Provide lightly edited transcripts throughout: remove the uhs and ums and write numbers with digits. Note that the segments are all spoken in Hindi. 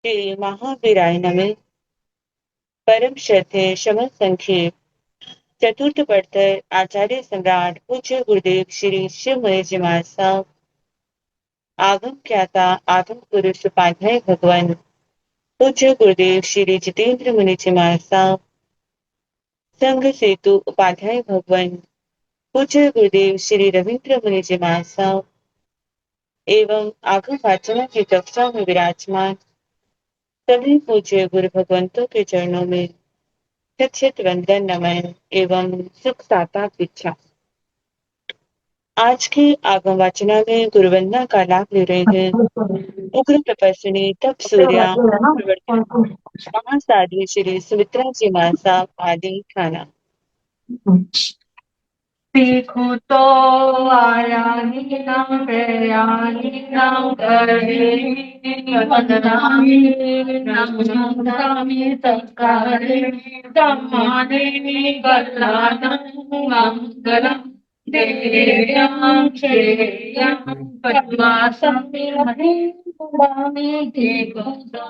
श्री महावीराय नमः। परम श्रद्धेय शमन संक्षेप चतुर्थ बर्तर आचार्य सम्राट पूज्य गुरुदेव श्री शिव मणि जी महाराज साहब आगम ख्याता आगम पुरुष उपाध्याय भगवान पूज्य गुरुदेव श्री जितेंद्र मुनि जी महाराज साहब संघ सेतु उपाध्याय भगवान पूज्य गुरुदेव श्री रविंद्र मुनि जी महाराज साहब एवं आगम वाचना की कक्षा में विराजमान सभी पूज्य गुरु भगवंतों के चरणों में शत वंदन नमन एवं सुख साता इच्छा। आज की आगम वाचना में गुरुवंदना का लाभ ले रहे हैं उग्र तपस्विनी तप सूर्या प्रवर्तित महासाध्वी श्री सुमित्रा जी मासा आदि खाना। सीखो तो आयानी नाम प्रयानी नाम करे वदनामी नाम नामी संस्कारे सम्माने कल्याणं मंगलम देव्यां श्रेयां पद्मासने महे देखो तो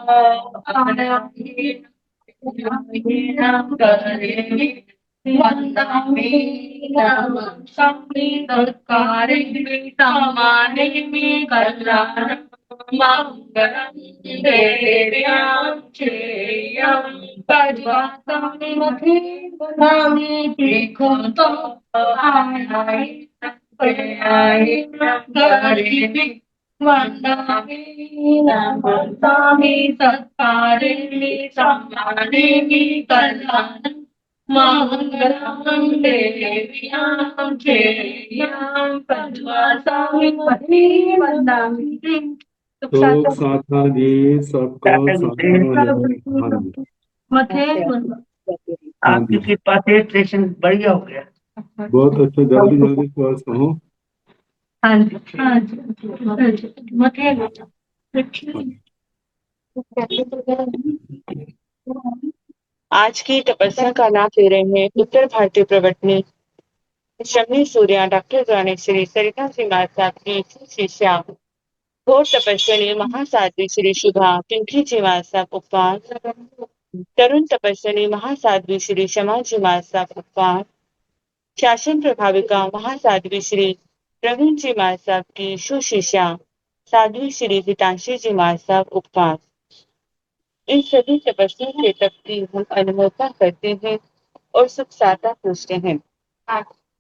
आयानी नाम करे वन्दामि नामं संविदत्कारिणि सम्मानिनि कल्याणं मङ्गलं देव्यां श्रेयं पद्मासने महे वदामि देखो आय गरिबि वन्दामि नामं सत्कारिणि सम्मानिनि कल्याणं मंगलम देव्यां श्रेयां पद्मासने महे वदामि। तो साथा जी सबका हाँ जी आपकी कृपा से ट्रेशन बढ़िया हो गया। बहुत अच्छा, जल्दी जल्दी क्लास कहो। हाँ जी हाँ जी मथे आज की तपस्या का लाभ ले रहे हैं उत्तर भारतीय प्रवर्तनी शमनी सूर्या डॉक्टर रानी श्री सरिता सिंह साहब की शिष्या घोर तपस्विनी महासाध्वी श्री शुभा पिंकी जी साहब उपवास तरुण तपस्विनी महासाध्वी श्री शमा जी साहब उपवास शासन प्रभाविका महासाध्वी श्री प्रवीण जी साहब की सुशिष्या साध्वी श्री हितांशी जी साहब उपवास। इन सभी तपस्वियों के तप की हम अनुमोदना करते हैं और सुख साता पूछते हैं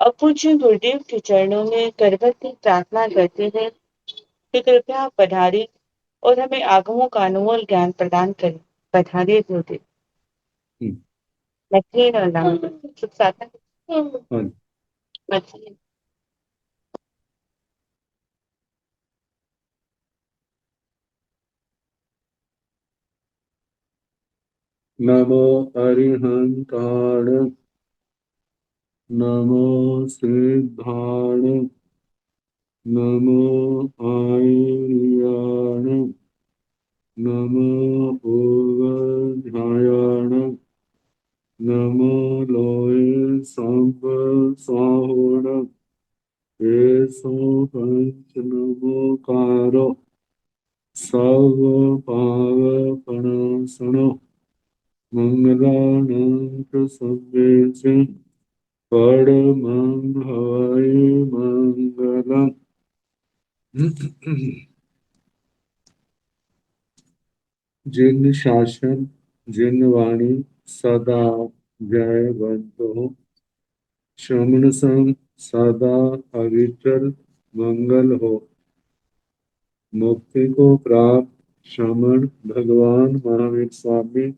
और पूज्य गुरुदेव के चरणों में करबल की प्रार्थना करते हैं कि कृपया पधारी और हमें आगमों का अनमोल ज्ञान प्रदान करें। पधारिए गुरुदेव। मछली और नाम सुख साता मछली। नमो अरिहंताण, नमो सिद्धाण, नमो आयर्याण, नमो ओवध्यायाण, नमो लोये सांब साहोण, एसो पंच नमोकारो सर्व पावपणासनो मंगलानां सर्वेषु परमं हवै मंगलम्। जिन शासन जिन वाणी सदा जयवंतो श्रमण संग सदा अविचल मंगल हो। मुक्ति को प्राप्त श्रमण भगवान महावीर स्वामी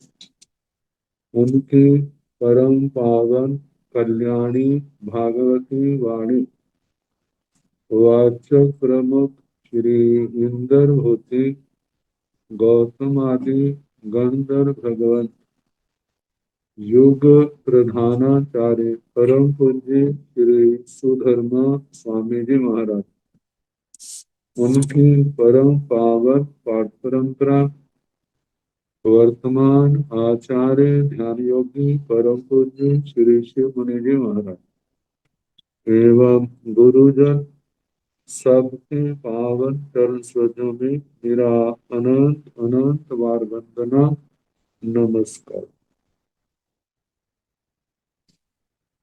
उनकी परम पावन कल्याणी भागवती वाणी वाचक प्रमुख श्री इंद्र होती गौतम आदि गंधर्व भगवान युग प्रधानाचार्य परम पूज्य श्री सुधर्मा स्वामी जी महाराज उनकी परम पावन पाठ परंपरा वर्तमान आचार्य ध्यान योगी परम पूज्य श्री शिव मुनि जी महाराज एवं गुरुजन सबके पावन चरण सरोजों में मेरा अनंत अनंत बार वंदना नमस्कार।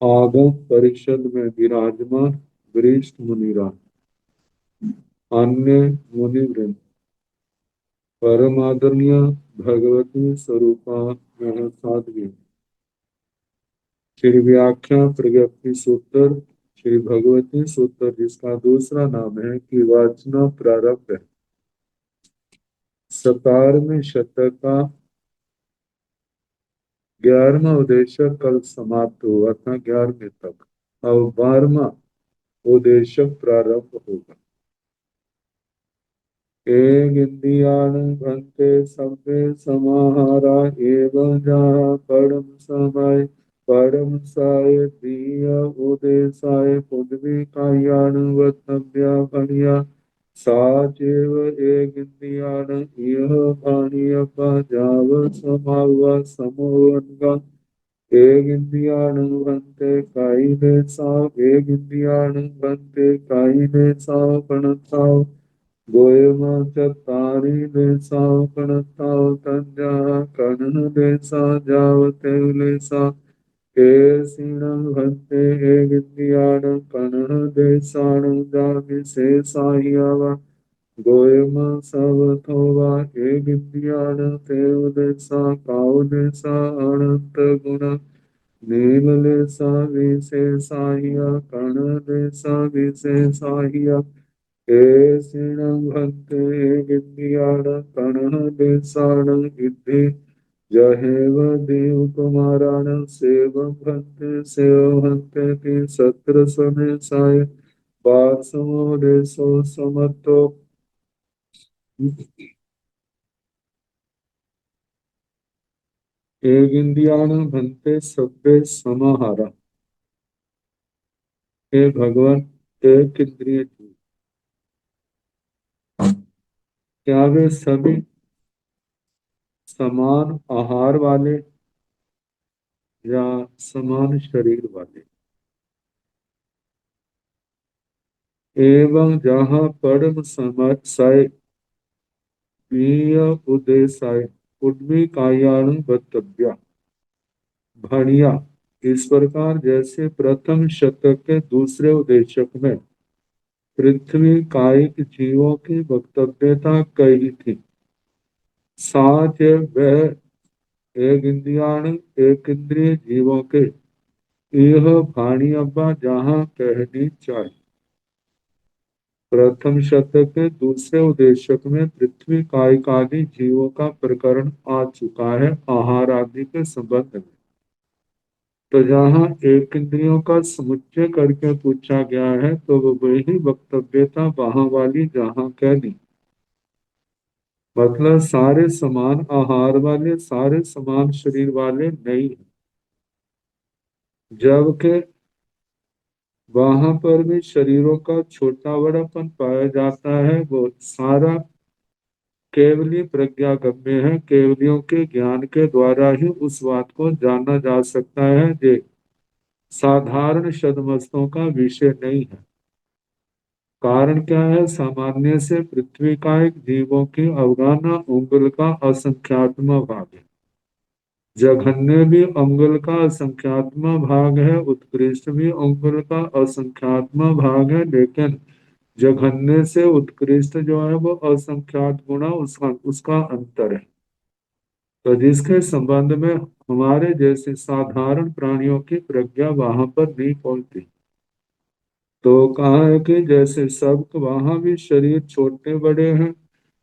आगम परिषद में विराजमान वरिष्ठ मुनिराज, अन्य मुनिवृंद, परम आदरणीय भगवती स्वरूपा साध्वी, श्री व्याख्या प्रज्ञप्ति सूत्र, श्री भगवती सूत्र जिसका दूसरा नाम है कि वाचना प्रारंभ है। 17वें शतक का 11वां उद्देश्य कल समाप्त हुआ था 11वें तक। अब 12वां उद्देश्य प्रारंभ होगा। एक इंद्रियाण भंते सभ्य समाहारा एवं जहाँ परम समय परम साय प्रिय उदेशाय पुण्वी कायान वत्नव्या भणिया साचेव एक इंद्रियाण यह भाणिय जाव समावा समोवनगा एक इंद्रियाण भंते कायिने साव एक इंद्रियाण भंते कायिने साव प्रणताव गोयमा चतारी लेसा कणताव तंजा कणन लेसा जावते लेसा केसिणं भंते एगिंदियाण कणन देसाण जामि से साहियावा गोयमा सवथोवा एगिंदियाण तेव लेसा काव लेसा अनंत गुण नील लेसा विशेषाहिया कण लेसा विशेषाहिया केसिणं भंते गिद्धियाण कणः देसाण गिद्धि जहेव देव कुमाराण सेवं भंते सेव भंते कि सत्र समेसाय पार्समो देशो समत्तो एगिंदियाण भंते सभ्य समाहारा। हे भगवान, एक इंद्रिय जीव क्या वे सभी समान आहार वाले या समान शरीर वाले? एवं जहाँ परम समय प्रिय उदेशाय उद्मी कायाणु वक्तव्या भणिया, इस प्रकार जैसे प्रथम शतक के दूसरे उदेशक में पृथ्वी कायिक जीवों की वक्तव्यता कही थी, साथ वह एक इंद्रियाण एक इंद्रिय जीवों के यह भाणी अब्बा जहाँ कहनी चाहिए। प्रथम शतक के दूसरे उद्देश्य में पृथ्वी कायिक आदि जीवों का प्रकरण आ चुका है आहार आदि के संबंध में। तो जहाँ एक इंद्रियों का समुच्चय करके पूछा गया है तो वो वही वक्तव्यता वहां वाली जहाँ कह दी। मतलब सारे समान आहार वाले, सारे समान शरीर वाले नहीं है, जबकि वहां पर भी शरीरों का छोटा बड़ापन पाया जाता है। वो सारा केवली प्रज्ञा गम्य है। केवलियों के ज्ञान के द्वारा ही उस बात को जाना जा सकता है जो साधारण सदमस्तों का विषय नहीं है। कारण क्या है? सामान्य से पृथ्वी का एक जीवों की अवगाना उंगल का असंख्यात्म भाग है, जघन्य भी अंगुल का असंख्यात्म भाग है, उत्कृष्ट भी अंगुल का असंख्यात्म भाग है। लेकिन जघन्य से उत्कृष्ट जो है वो असंख्यात गुणा उसका अंतर है। तो जिसके संबंध में हमारे जैसे साधारण प्राणियों की प्रज्ञा वहां पर नहीं पहुंचती। तो कहा है कि जैसे सब वहां भी शरीर छोटे बड़े हैं,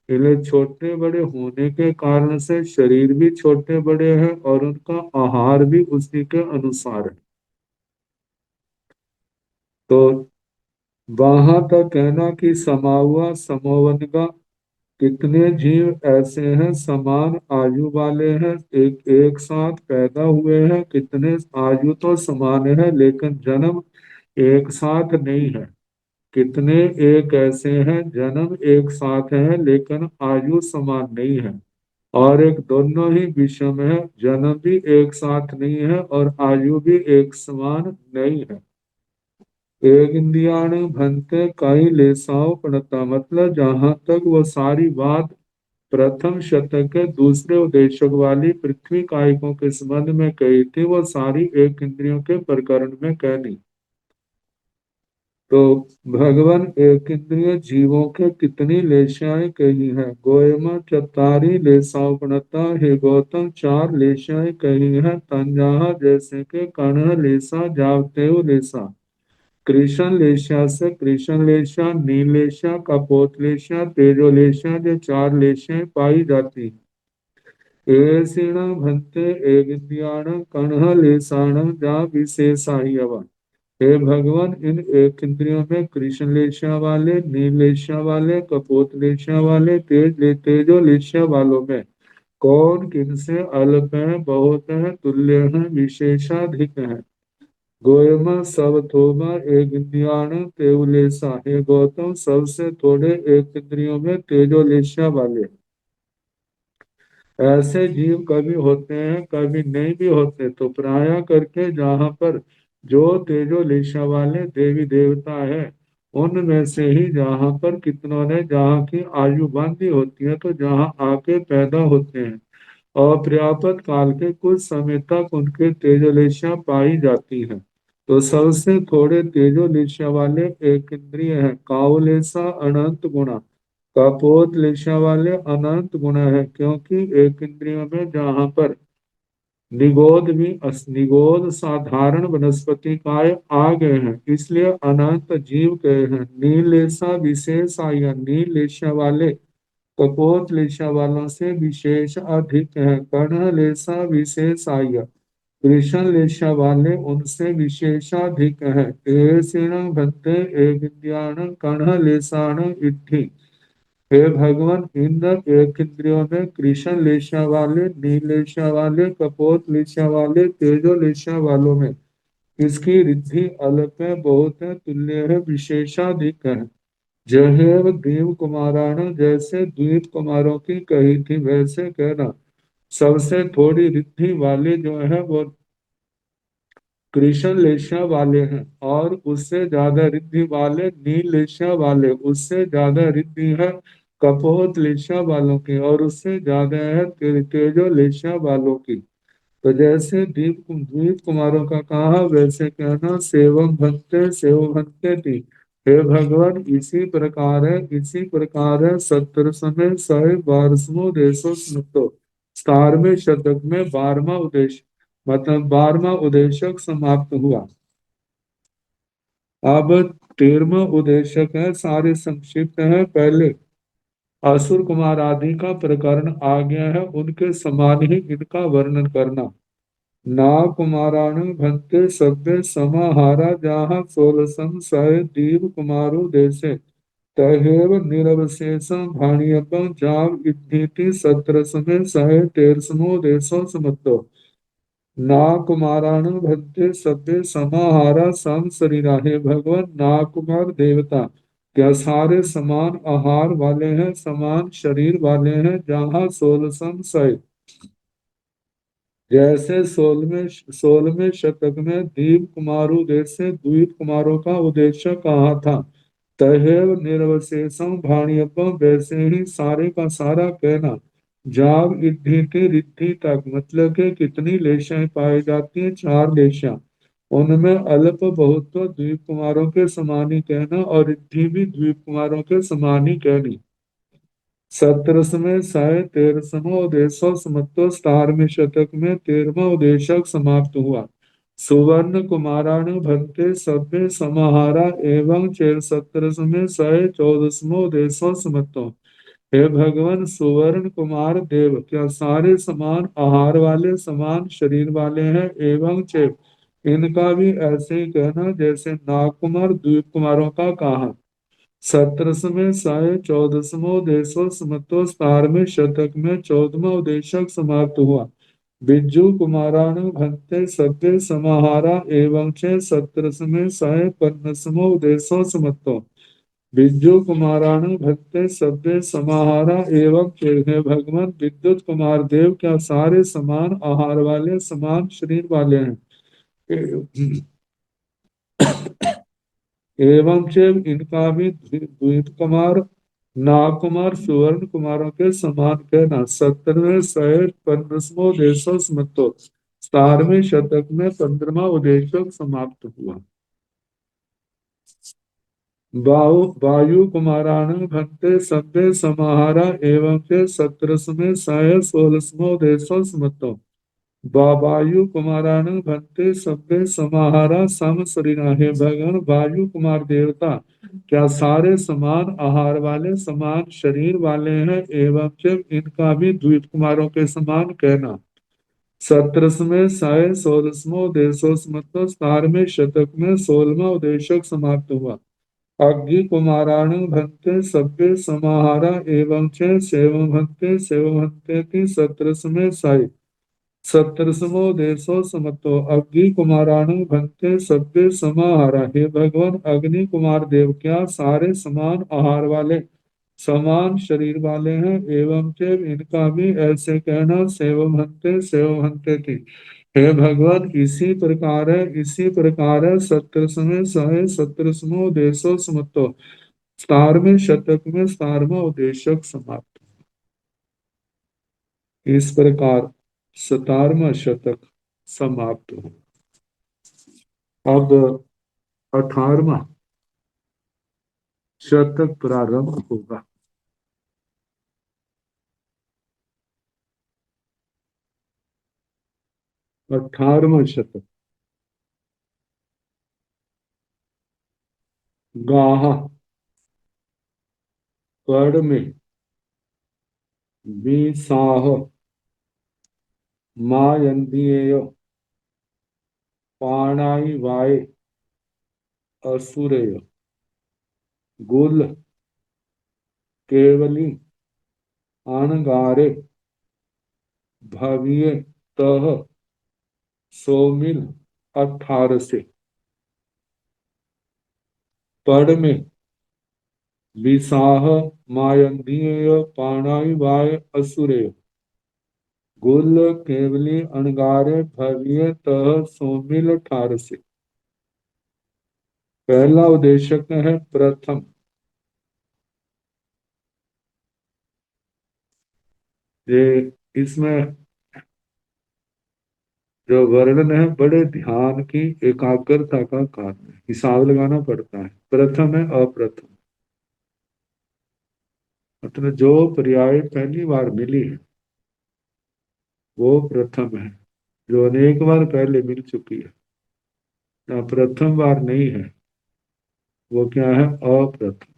इसलिए छोटे बड़े होने के कारण से शरीर भी छोटे बड़े हैं और उनका आहार भी उसी के अनुसार है। तो वहां तक कहना कि समा हुआ समोवन का कितने जीव ऐसे हैं समान आयु वाले हैं, एक साथ पैदा हुए हैं, कितने आयु तो समान है लेकिन जन्म एक साथ नहीं है। कितने एक ऐसे हैं जन्म एक साथ है लेकिन आयु समान नहीं है। और एक दोनों ही विषम है, जन्म भी एक साथ नहीं है और आयु भी एक समान नहीं है। एक इंद्रियाण भनते कई लेसाओ पड़ता, मतलब जहां तक वो सारी बात प्रथम शतक के दूसरे उद्देश्य वाली पृथ्वी कायिकों के संबंध में कही थी, वो सारी एक इंद्रियों के प्रकरण में कहनी। तो भगवान एक इंद्रिय जीवों के कितनी लेशाएं कही है? गोयमा चतारी लेसावनता, हे गौतम चार लेशाएं कही है। तंजाहा जैसे के कर्ण लेसा जावतेव लेसा, कृष्ण लेशा से कृष्ण लेशा, नीलेशा, कपोत लेशा, तेजो लेशा, जो चार लेशाएं पाई जाती। एसीण भंते एक इंद्रियाण कर्ण लेसाण जा विशेषायवा, हे भगवान इन एक इंद्रियों में कृष्ण लेशा वाले, नील लेशा वाले, कपोत लेशा वाले, तेजो लेशा वालों में कौन किनसे अल्प है, बहुत है, तुल्य है, विशेषाधिक है? गोयमा सब थोमा एक इंद्रियाण तेवलेसा, हे गौतम सबसे थोड़े एक इंद्रियों में तेजो लेशा वाले। ऐसे जीव कभी होते हैं कभी नहीं भी होते, तो प्राय करके जहाँ पर जो तेजोलेशा वाले देवी देवता है उनमें से ही जहाँ पर कितनों ने जहाँ की आयु बांधी होती है, तो जहाँ आके पैदा होते हैं और पर्याप्त काल के कुछ समय तक उनके तेजोलेशा पाई जाती है। तो सबसे थोड़े तेजोलेशा वाले एक इंद्रिय है काउलेसा अनंत गुणा, कपोत लिशा वाले अनंत गुण है, क्योंकि एक इंद्रियों में जहाँ पर निगोद भी निगोद साधारण वनस्पति काय आ गए हैं, इसलिए अनंत जीव गए हैं। नीलेशा विशेष आया, नीलेशा वाले कपोत लेशा वालों से विशेष अधिक है। कर्ण लेशा विशेष आया, कृष्ण लेशा वाले उनसे विशेषाधिक है। एसीण भद्दे एक विद्याण कर्ण लेसाण इत्थि, हे भगवान इन एक इंद्रियों में कृष्ण लेशा वाले, नील लेशा वाले, कपोत लेशा वाले, तेजो लेशा वालों में इसकी रिद्धि अल्प है, बहुत है, तुल्य है, विशेषाधिक है। जहेव देव कुमाराण, जैसे द्वीप कुमारों की कही थी वैसे कहना। सबसे थोड़ी रिद्धि वाले जो है वो कृष्ण लेशा वाले हैं, और उससे ज्यादा रिद्धि वाले नील लेशा वाले, उससे ज्यादा रिद्धि है कपोत लेशा वालों की, और उससे ज्यादा है तेजो लेशा वालों की। तो जैसे द्वीप कुमारों का कहा वैसे कहना। सेवम भक्ते सेव भक्ते थी, हे भगवान इसी प्रकार है, इसी प्रकार है। सत्तर समय सहे बारसमो देशो स्मृतो, 17वें शतक में 12वां उद्देश्य मतलब 12वां उद्देशक समाप्त हुआ। अब 13वां उद्देशक है, सारे संक्षिप्त है। पहले असुर कुमार आदि का प्रकरण आ गया है, उनके समान ही इनका वर्णन करना। ना कुमाराण भंते सभ्य समाहारा, जहाँ सोलसम सह दीव कुमारो देशे, तहेव निरवशेषम भाणियपम जाम इत्थीति सत्रसमे सह तेरसमो देशो समत्तो। ना कुमाराण भंते सभ्य समाहारा सम शरीरा, हे भगवान नाकुमार देवता क्या सारे समान आहार वाले हैं, समान शरीर वाले हैं। जहाँ सोलसम सह, जैसे 16वें शतक में दीप कुमारों जैसे द्वीप कुमारों का उद्देश्य कहा था, तहेव निर्वशेषम भाणियपम, वैसे ही सारे का सारा कहना। जाग इद्धि रिद्धि तक, मतलब के कितनी लेशाएं पाई जाती हैं? 4 लेशा, उनमें अल्प बहुत तो द्वीप कुमारों के समान ही कहना, और रिद्धि भी द्वीप कुमारों के समान ही कहनी। 17वें सह तेरसमो उदेशो समत्तो, 17वें शतक में 13वां उदेशक समाप्त हुआ। सुवर्ण कुमाराण भंते सभ्य समाहारा एवं चेर 17वें सह 14वां उदेशो समत्तो, हे भगवान सुवर्ण कुमार देव क्या सारे समान आहार वाले, समान शरीर वाले हैं, एवं चेर इनका भी ऐसे ही कहना जैसे नागकुमार द्वीप कुमारों का कहा। 17वें साय 14वां उदेशो समतो, 17वें शतक में 14वां उदेशक समाप्त हुआ। बिज्जू कुमाराण भंते सभ्य समाहारा एवं च 17वें साय 15वां उदेशो समतो, बिज्जू कुमाराण भंते सभ्य समाहारा एवं च, हे भगवान विद्युत कुमार देव क्या सारे समान आहार वाले, समान शरीर वाले हैं। एवं च इनका भी द्वित कुमार नाकुमार सुवर्ण कुमारों के समान कहना। 17वें शहर 15वां देशो स्मृतो 17वें शतक में 15वां उदेशक समाप्त हुआ। वायु कुमाराण भंते सभ्य समाहारा एवं के 17वें शहर 16वां उदेशो स्मृतो वायु कुमारान भंते सभ्य समाहारा सम शरीरा। हे भगवान, वायु कुमार देवता क्या सारे समान आहार वाले समान शरीर वाले हैं एवं जब इनका भी द्वित कुमारों के समान कहना। 17वें साय 16वां उदेशोस्मृत 17वें शतक में 16वां उदेशक समाप्त हुआ। अग्नि कुमाराण भंते सभ्य समाहारा एवं च सेवं भंते सेवं भंते की 17वें साय 17वां देशो समतो अग्नि कुमाराणु भंते सभ्य समाहारा। हे भगवान, अग्नि कुमार देव क्या सारे समान आहार वाले समान शरीर वाले हैं एवं जब इनका भी ऐसे कहना सेव भंते थी। हे भगवान, इसी प्रकार है 17वें सहे 17वां देशो समतो 17वें शतक में 17वां उदेशक समाप्त। इस प्रकार 17वां शतक समाप्त हो। अब 18वां शतक प्रारंभ होगा। 18वां शतक। गाह पढ़ में विसाह मायंदिएय पाणाई वाय असुरेय गुल केवली अणगारे भविये तह सोमिल 18 से। पढ़ में विसाह मायंदिएय पाणाई वाय असुरेय गुल केवली अणगारे भविये तह सोमिल 18 से। पहला उद्देशक है प्रथम। ये इसमें जो वर्णन है बड़े ध्यान की एकाग्रता का कार्य है, हिसाब लगाना पड़ता है। प्रथम है अप्रथम, मतलब जो पर्याय पहली बार मिली है वो प्रथम है, जो अनेक बार पहले मिल चुकी है या प्रथम बार नहीं है वो क्या है अप्रथम।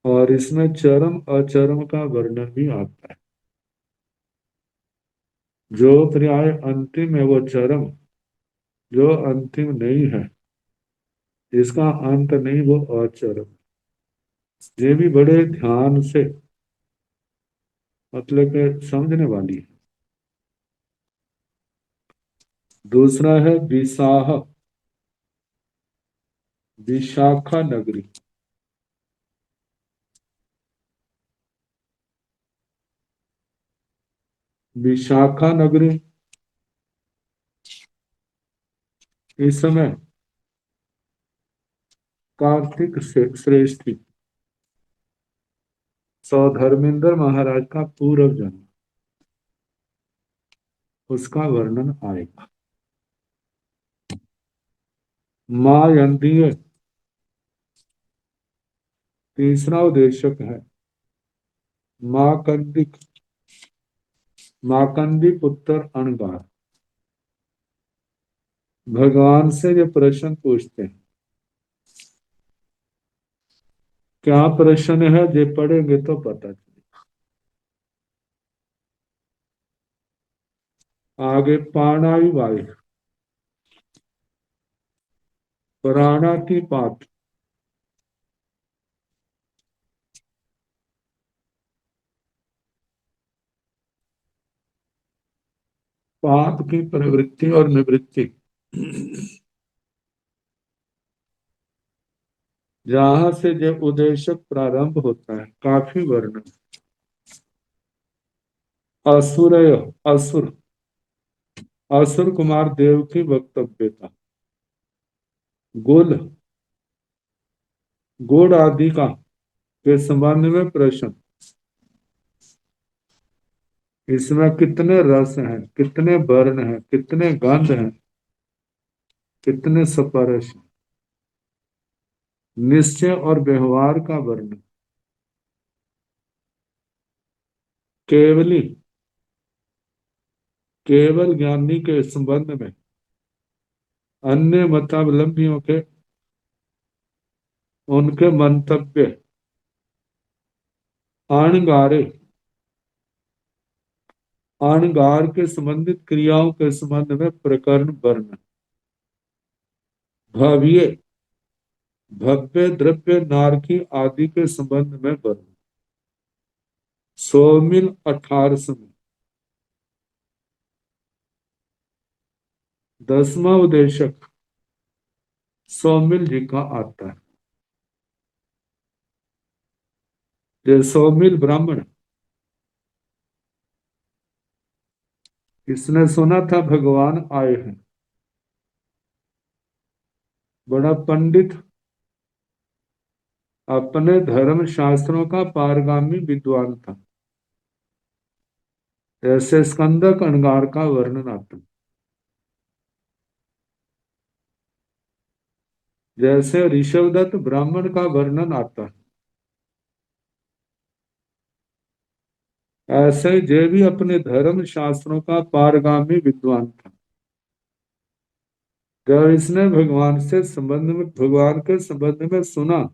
और इसमें चरम अचरम का वर्णन भी आता है। जो पर्याय अंतिम है वो चरम, जो अंतिम नहीं है इसका अंत नहीं वो अचरम। ये भी बड़े ध्यान से मतलब के समझने वाली है। दूसरा है विसाह विशाखा नगरी। विशाखा नगरी इस समय कार्तिक श्रेष्ठी सौधर्मेंद्र महाराज का पूर्व जन्म, उसका वर्णन आएगा। मायंदीय तीसरा उद्देशक है। माकंदिक माकंदी पुत्र अणगार। भगवान से ये प्रश्न पूछते हैं। क्या प्रश्न है ये पढ़ेंगे तो पता चलेगा। आगे पाणायु वायु प्राणा की पात पाप की प्रवृत्ति और निवृत्ति। जहां से जो उद्देशक प्रारंभ होता है काफी वर्णन। असुर असुर असुर कुमार देव की वक्तव्यता। गुल, गुड़ आदि का के संबंध में प्रश्न। इसमें कितने रस हैं, कितने वर्ण हैं, कितने गंध हैं, कितने स्पर्श हैं। निश्चय और व्यवहार का वर्णन। केवली, केवल ज्ञानी के संबंध में अन्य मतावलंबियों के उनके मंतव्य अणगारे, अणगार के संबंधित क्रियाओं के संबंध में प्रकरण वर्णन। भव्य, भव्य द्रव्य नारकी आदि के संबंध में वर्णन। 100 18 10वां उद्देशक सौमिल जी का आता है। ये सौमिल ब्राह्मण, इसने सुना था भगवान आए हैं। बड़ा पंडित, अपने धर्म शास्त्रों का पारगामी विद्वान था। ऐसे स्कंदक अणगार का वर्णन आता है। जैसे ऋषभदत्त ब्राह्मण का वर्णन आता है, ऐसे जे भी अपने धर्म शास्त्रों का पारगामी विद्वान था। जब इसने भगवान से संबंध में, भगवान के संबंध में सुना,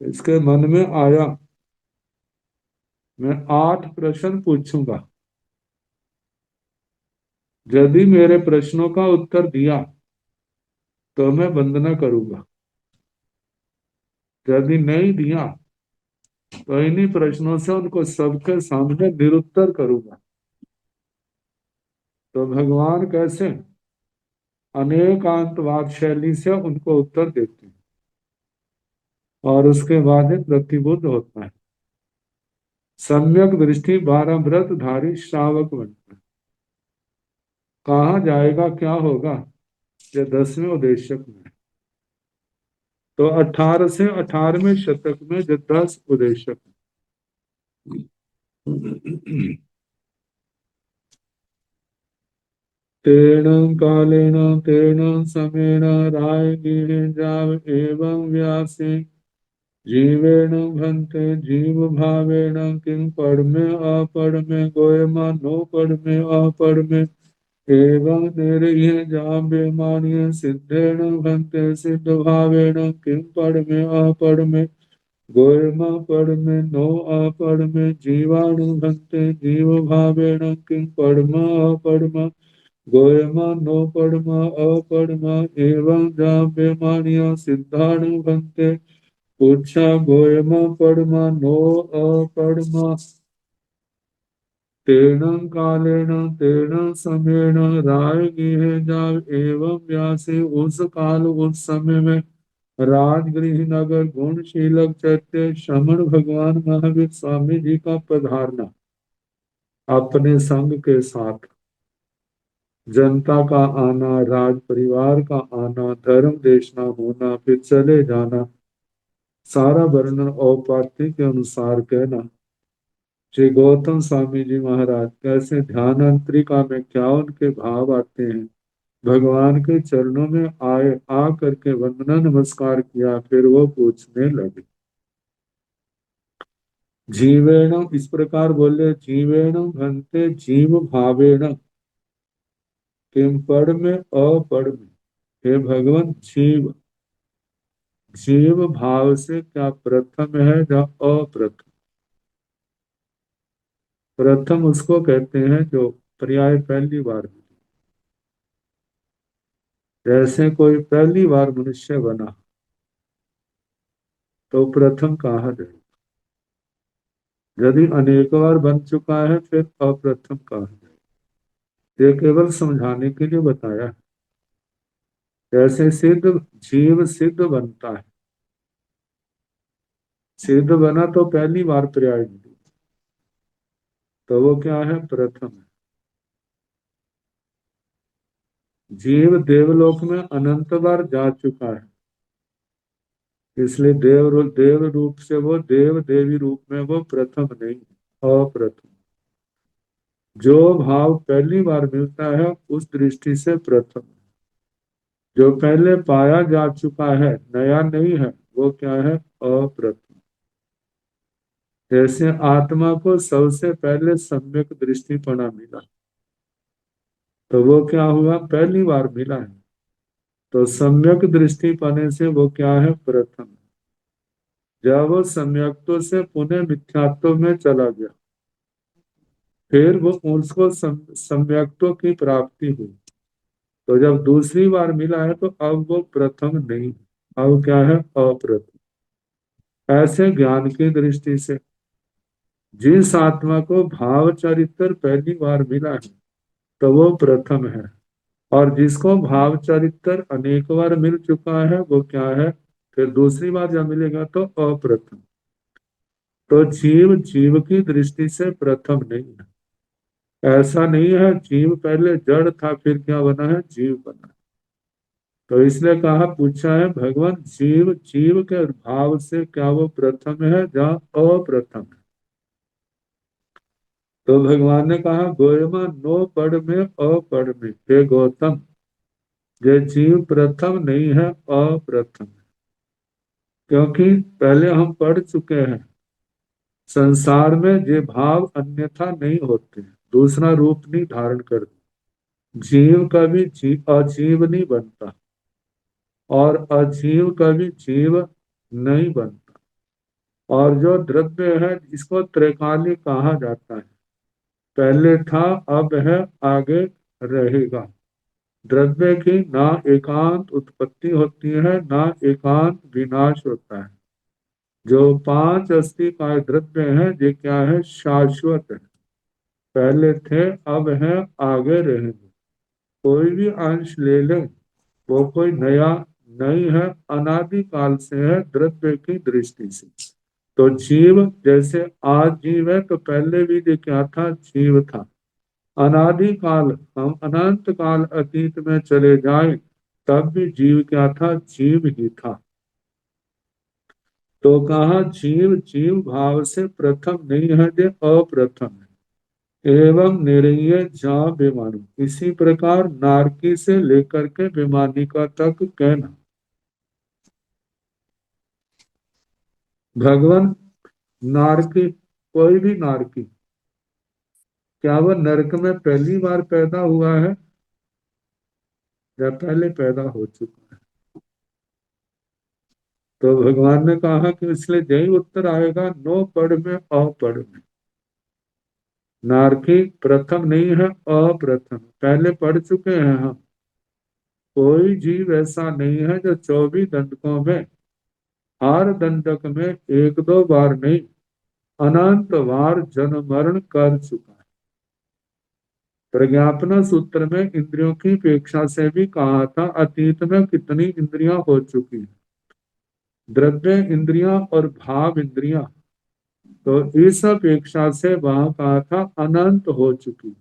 इसके मन में आया मैं 8 प्रश्न पूछूंगा। यदि मेरे प्रश्नों का उत्तर दिया तो मैं वंदना करूंगा, यदि नहीं दिया तो इन्हीं प्रश्नों से उनको सबके सामने निरुत्तर करूंगा। तो भगवान कैसे अनेकांतवाद शैली से उनको उत्तर देते हैं और उसके बाद एक प्रतिबुद्ध होता है। सम्यक दृष्टि 12 व्रतधारी श्रावक बनता है। कहाँ जाएगा, क्या होगा, ये 10वें उद्देश्यक में। तो 18 से 18वें शतक में जो 10 उद्देश्यक हैं। तेन कालेन तेन समेन रायगिरिजाव एवं व्यासे जीवेण भंते जीव भावेण किं पढ़मे अपढ़मे गोयमा नो पढ़मे अपढ़मे एवं निर्य जाम्बे मानिय सिद्धेण भंते सिद्ध भावेण किं पढ़मे अपढ़मे गोयमा पढ़मे नो अपढ़मे जीवाणु भंते जीव भावेण किं पढ़मा अपढ़मा गोयमा नो पढ़मा अपढ़मा एवं जाम्बे मानिय सिद्धाणु भंते पूछा गोयमा पढ़मा नो अपढ़मा तेन कालेन तेन समेन राजगृह जाव एवं व्यासे उस काल उस समय में राजगृह नगर गुणशीलक चैत्य श्रमण भगवान महावीर स्वामी जी का पधारना अपने संग के साथ, जनता का आना, राज परिवार का आना, धर्म देशना होना, फिर चले जाना, सारा वर्णन औपात्य के अनुसार कहना। श्री गौतम स्वामी जी महाराज कैसे ध्यान अंतरिका में क्या उनके भाव आते हैं, भगवान के चरणों में आए, आ करके वंदना नमस्कार किया, फिर वो पूछने लगे। जीवेण, इस प्रकार बोले, जीवेण भंते जीव भावेण किम पढ़ में अपढ़ में। हे भगवान, जीव, जीव भाव से क्या प्रथम है या अप्रथम। प्रथम उसको कहते हैं जो पर्याय पहली बार, जैसे कोई पहली बार मनुष्य बना तो प्रथम कहा जाए। यदि अनेक बार बन चुका है फिर अप्रथम कहा जाए। ये केवल समझाने के लिए बताया है। जैसे सिद्ध, जीव सिद्ध बनता है, सिद्ध बना तो पहली बार पर्याय मिली, तो वो क्या है, प्रथम है। जीव देवलोक में अनंत बार जा चुका है, इसलिए देव रूप से वो देव देवी रूप में वो प्रथम नहीं, अप्रथम। जो भाव पहली बार मिलता है उस दृष्टि से प्रथम। जो पहले पाया जा चुका है, नया नहीं है, वो क्या है? अप्रथम। जैसे आत्मा को सबसे पहले सम्यक दृष्टिपणा मिला, तो वो क्या हुआ? पहली बार मिला है, तो सम्यक दृष्टि पाने से वो क्या है? प्रथम। जब वो सम्यक्तों से पुनः मिथ्यात्व में चला गया, फिर वो उसको सम्यक्तों की प्राप्ति हुई, तो जब दूसरी बार मिला है तो अब वो प्रथम नहीं, अब क्या है? अप्रथम। ऐसे ज्ञान की दृष्टि से जिस आत्मा को भाव चरित्र पहली बार मिला है तो वो प्रथम है, और जिसको भाव चरित्र अनेक बार मिल चुका है वो क्या है? फिर दूसरी बार जब मिलेगा तो अप्रथम। तो जीव जीव की दृष्टि से प्रथम नहीं है। ऐसा नहीं है जीव पहले जड़ था फिर क्या बना है? जीव बना। तो इसलिए कहा, पूछा है भगवान, जीव जीव के भाव से क्या वो प्रथम है जहाँ अप्रथम है? तो भगवान ने कहा, गोयमा नो पढ़ में अपढ़ में, हे गौतम, ये जीव प्रथम नहीं है, अप्रथम है। क्योंकि पहले हम पढ़ चुके हैं, संसार में ये भाव अन्यथा नहीं होते, दूसरा रूप नहीं धारण करते। जीव कभी अजीव नहीं बनता, और अजीव कभी जीव नहीं बनता। और जो द्रव्य है इसको त्रैकालिक कहा जाता है, पहले था, अब है, आगे रहेगा। द्रव्य की ना एकांत उत्पत्ति होती है, ना एकांत विनाश होता है। जो पांच अस्थिपाय द्रव्य है ये क्या है? शाश्वत है, पहले थे, अब है, आगे रहेंगे। कोई भी अंश ले ले, वो कोई नया नहीं है, अनादि काल से है द्रव्य की दृष्टि से। तो जीव जैसे आज जीव है, तो पहले भी ये क्या था? जीव था। अनादि काल, हम अनंत काल अतीत में चले जाएं, तब भी जीव क्या था? जीव ही था। तो कहा, जीव जीव भाव से प्रथम नहीं है, ये अप्रथम है। एवं निरय जा बेमानी, इसी प्रकार नारकी से लेकर के बेमानिका तक कहना। भगवान, नारकी, कोई भी नारकी, क्या वह नरक में पहली बार पैदा हुआ है या पहले पैदा हो चुका है? तो भगवान ने कहा कि इसलिए यही उत्तर आएगा, नो पढ़ में अपढ़ में। नारकी प्रथम नहीं है, अप्रथम, पहले पढ़ चुके हैं हम। कोई जीव ऐसा नहीं है जो 24 दंडकों में हर दंडक में एक दो बार नहीं, अनंत बार जन्म मरण कर चुका है। प्रज्ञापना सूत्र में इंद्रियों की अपेक्षा से भी कहा था, अतीत में कितनी इंद्रियां हो चुकी हैं, द्रव्य इंद्रियां और भाव इंद्रियां, तो इस अपेक्षा से वहां कहा था अनंत हो चुकी।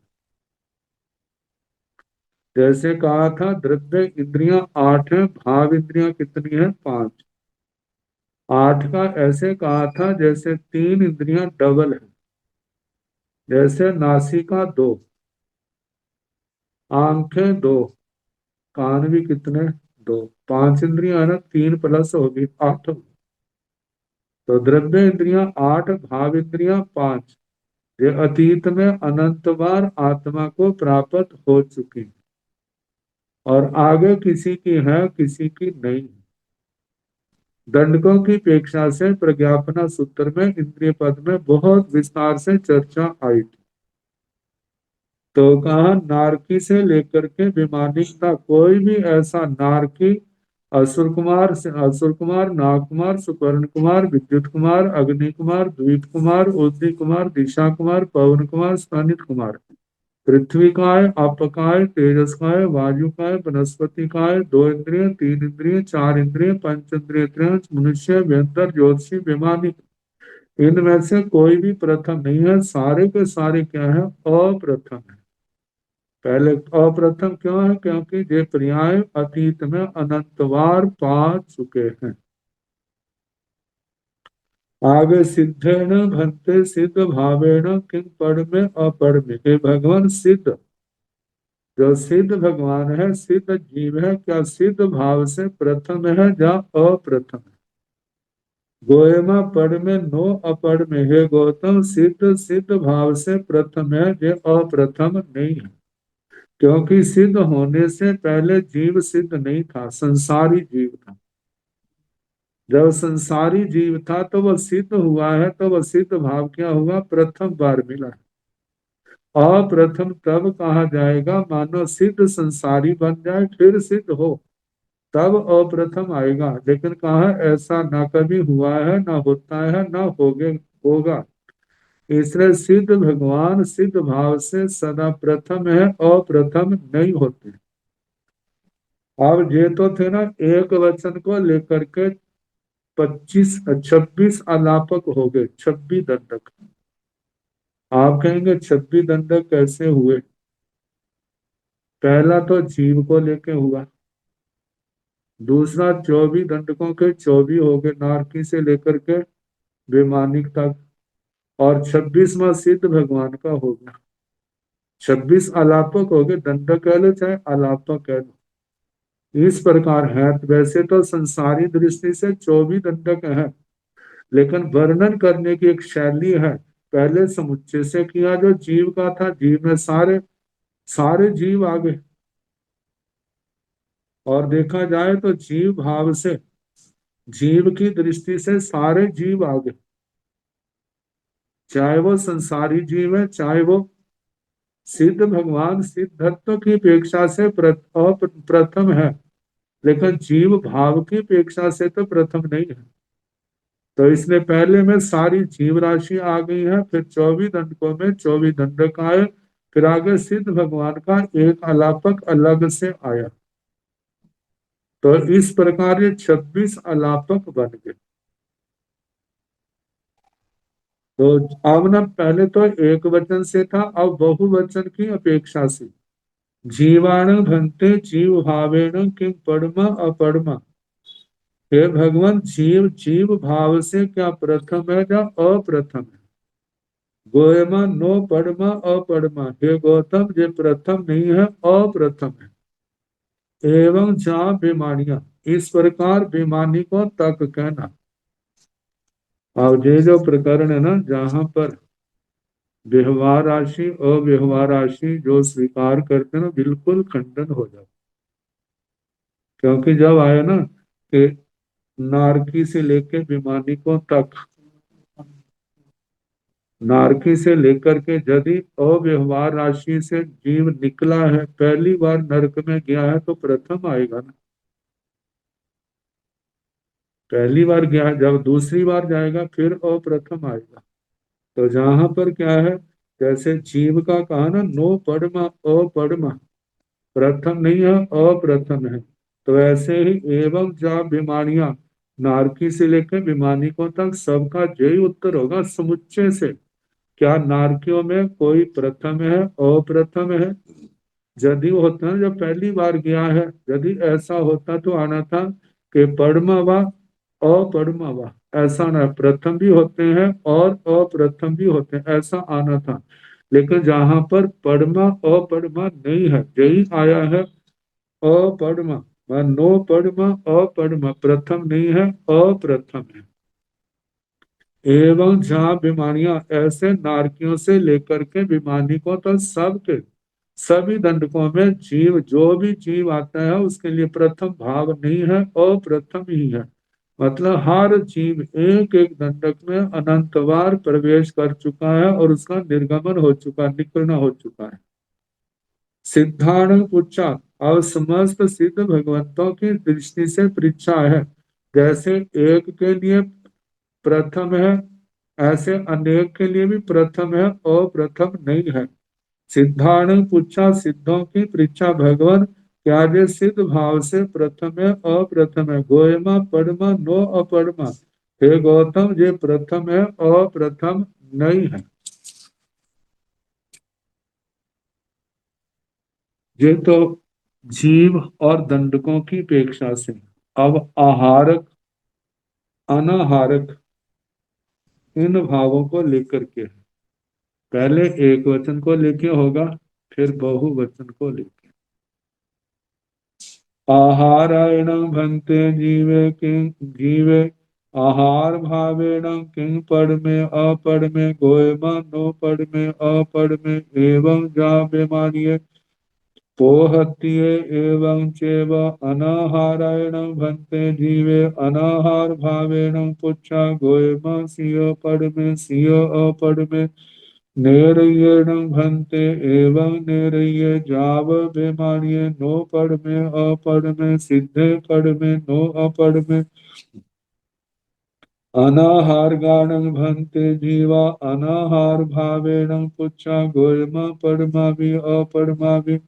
जैसे कहा था द्रव्य इंद्रियां 8 है, भाव इंद्रियां कितनी है? 5। 8 का ऐसे कहा था जैसे 3 इंद्रियां डबल है, जैसे नासिका 2, आंखें 2, कान भी कितने? 2। 5 इंद्रियां है ना, 3 प्लस होगी 8। तो द्रव्य इंद्रियां 8, भाव इंद्रियां 5, ये अतीत में अनंत बार आत्मा को प्राप्त हो चुकी, और आगे किसी की है, किसी की नहीं। दंडकों की अपेक्षा से प्रज्ञापना सूत्र में इंद्रिय पद में बहुत विस्तार से चर्चा आई थी। तो कहा, नारकी से लेकर के विमानिक तक कोई भी ऐसा नारकी, असुर कुमार, नाग कुमार, सुपर्ण कुमार, विद्युत कुमार, अग्नि कुमार, द्वीप कुमार, उर्दी कुमार, दिशा कुमार, पवन कुमार, स्तनित कुमार, पृथ्वी काय, अपकाय, तेजस काय, वायु काय, वनस्पति काय, 2 इंद्रिय, 3 इंद्रिय, 4 इंद्रिय, पंच इंद्रिय, त्रय, मनुष्य, व्यंतर, ज्योतिषी, वैमानिक, इनमें से कोई भी प्रथम नहीं है, सारे के सारे क्या है? अप्रथम है। पहले अप्रथम क्यों है? क्योंकि ये पर्याय अतीत में अनंतवार पा चुके हैं। आगे सिद्धेन भंते सिद्ध भावेन किंग पढ़ में अपढ़ में। हे भगवान, सिद्ध जो सिद्ध भगवान है, सिद्ध जीव है, क्या सिद्ध भाव से प्रथम है या अप्रथम है? गोयमा पढ़ में नो अपढ़ में। हे गौतम, सिद्ध सिद्ध भाव से प्रथम है, ये अप्रथम नहीं है। क्योंकि सिद्ध होने से पहले जीव सिद्ध नहीं था, संसारी जीव था। जब संसारी जीव था तो वह सिद्ध हुआ है, तो वह सिद्ध भाव क्या हुआ? प्रथम बार मिला है। अप्रथम तब कहा जाएगा मानो सिद्ध संसारी बन जाए फिर सिद्ध हो, तब अप्रथम आएगा। लेकिन कहा ऐसा ना कभी हुआ है, ना होता है, ना होगा। इसलिए सिद्ध भगवान सिद्ध भाव से सदा प्रथम है, अप्रथम नहीं होते। अब ये तो थे ना एक वचन को लेकर के 26-26 अलापक हो गए, 26 दंडक। आप कहेंगे 26 दंडक कैसे हुए? पहला तो जीव को लेके हुआ, दूसरा 24 दंडकों के 24 हो गए, नारकी से लेकर के वैमानिक तक, और 26वां सिद्ध भगवान का हो गया। 26 अलापक हो गए, दंडक कह लो चाहे अलापक कह लो। इस प्रकार है। वैसे तो संसारी दृष्टि से 24 दंडक है, लेकिन वर्णन करने की एक शैली है। पहले समुच्चय से किया जो जीव का था, जीव में सारे सारे जीव आ गए। और देखा जाए तो जीव भाव से, जीव की दृष्टि से सारे जीव आ गए, चाहे वो संसारी जीव है, चाहे वो सिद्ध भगवान सिद्धत्व की अपेक्षा से प्रथम है, लेकिन जीव भाव की अपेक्षा से तो प्रथम नहीं है। तो इसलिए पहले में सारी जीव राशि आ गई है, फिर 24 दंडकों में 24 दंडक आए, फिर आगे सिद्ध भगवान का एक अलापक अलग से आया। तो इस प्रकार ये 26 अलापक बन गए। तो अब ना पहले तो एक वचन से था, अब बहुवचन की अपेक्षा से। जीवाण भंते जीव भावेन किम परमा अपरमा। हे भगवान, जीव जीव भाव से क्या प्रथम है या अप्रथम है? गोयमा नो परमा अपरमा। हे गौतम, ये प्रथम नहीं है, अप्रथम है। एवं जहाँ बेमानिया, इस प्रकार बेमानी को तक कहना। और ये जो प्रकरण है ना, जहां पर व्यवहार राशि अव्यवहार राशि जो स्वीकार करते हैं ना, बिल्कुल खंडन हो जाता। क्योंकि जब आया ना कि नारकी से लेके विमानिकों तक, नारकी से लेकर के यदि अव्यवहार राशि से जीव निकला है, पहली बार नरक में गया है, तो प्रथम आएगा ना। पहली बार गया है, जब दूसरी बार जाएगा फिर अप्रथम आएगा। तो जहां पर क्या है, जैसे जीव का कहा ना, नो परमा अपरमा, प्रथम नहीं है, अप्रथम है। तो ऐसे ही एवं जा बीमारियां, नारकी से लेकर बीमानिकों तक सबका यही उत्तर होगा समुच्चय से। क्या नारकियों में कोई प्रथम है, अप्रथम है? यदि होता जब पहली बार गया है, यदि ऐसा होता तो आना था कि परमा व अपरमा व, ऐसा ना, प्रथम भी होते हैं और अप्रथम भी होते हैं, ऐसा आना था। लेकिन जहां पर परमा अपरमा नहीं है, यही आया है अपरमा, नो परमा अपरमा, प्रथम नहीं है, अप्रथम है। एवं जहाँ बीमारियां, ऐसे नारकियों से लेकर के बीमानिकों तो सबके सभी दंडकों में जीव, जो भी जीव आता है उसके लिए प्रथम भाव नहीं है, अप्रथम ही है। मतलब हर जीव एक एक दंडक में अनंतवार प्रवेश कर चुका है और उसका निर्गमन हो चुका, निकलना हो चुका है। सिद्धांत पूछा, और समस्त सिद्ध भगवंतों की दृष्टि से परीक्षा है। जैसे एक के लिए प्रथम है, ऐसे अनेक के लिए भी प्रथम है, अप्रथम नहीं है। सिद्धांत पूछा, सिद्धों की परीक्षा भगवान, क्या ये सिद्ध भाव से प्रथम है, अप्रथम है? गोयमा परमा नो अपरमा। हे गौतम, ये प्रथम है, अप्रथम नहीं है। ये तो जीव और दंडकों की अपेक्षा से। अब आहारक अनाहारक इन भावों को लेकर के है। पहले एक वचन को लेके होगा, फिर बहुवचन को लेके। आहारायण भंते जीवे किं जीवे आहार भावेण किं पढ़ में अपढ़ में गोयमा नो पढ़ में अपढ़ में एवं जा बीमारिये पोहत्ये एवं चैव अनाहारायण भंते जीवे अनाहार भावेण पुच्छा गोयमा सिय पढ़ में सिय अपढ़ में नैरय्येण भंते एवं नैरय्ये जाव बेमानिये नो पढ़ में अपढ़ में सिद्धे पढ़ में नो अपढ़ में अनाहार गाणं भंते जीवा अनाहार भावेण पुच्छा गोयमा पढ़मा भी अपढ़मा भी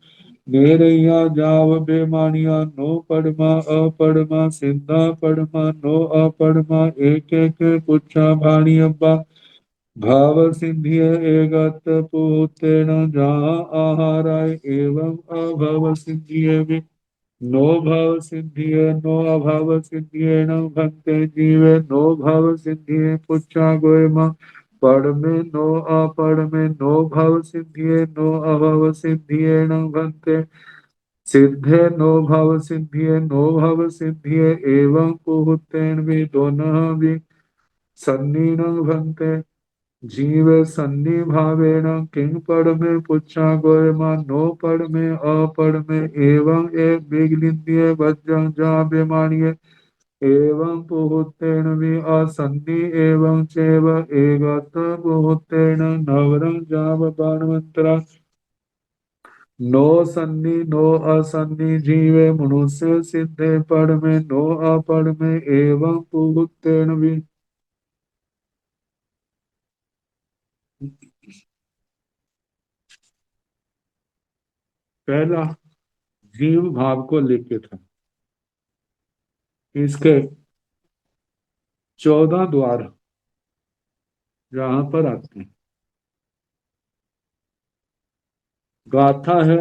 नैरय्या जाव बेमानिया नो पढ़मा अपढ़मा सिद्धा पढ़मा नो अपढ़मा एक एक पुच्छा भाणी अब्बा भाव सिद्धिय एगत पूतेन जहाँ आहाराय एवं अभाव सिद्धिय भी नो भाव सिद्धिय नो अभाव सिद्धिय न भक्ते जीवे नो भाव सिद्धिय पुच्छा गोयमा पढ़ में नो अपढ़ में नो भाव सिद्धिय नो अभाव सिद्धिय न भक्ते सिद्धे नो भाव सिद्धिय नो भाव सिद्धिय एवं पुहुतेन भी दोनों भी सन्नी न भक्ते जीव सन्नि भावेण किंग पढ़ में पुच्छा गोयमा नो पढ़ में अपढ़ में एवं एक बिगलिंदिये वज्रं जा बेमानिये एवं पुहुतेन भी असन्नि एवं चैव एगत पुहुतेन नवरं जाव बाणवंतरा नो सन्नि नो असन्नि जीवे मनुष्य सिद्धे पढ़ में नो अपढ़ में एवं पुहुतेन भी। पहला जीव भाव को लेके था। इसके 14 द्वार यहां पर आते हैं। गाथा है,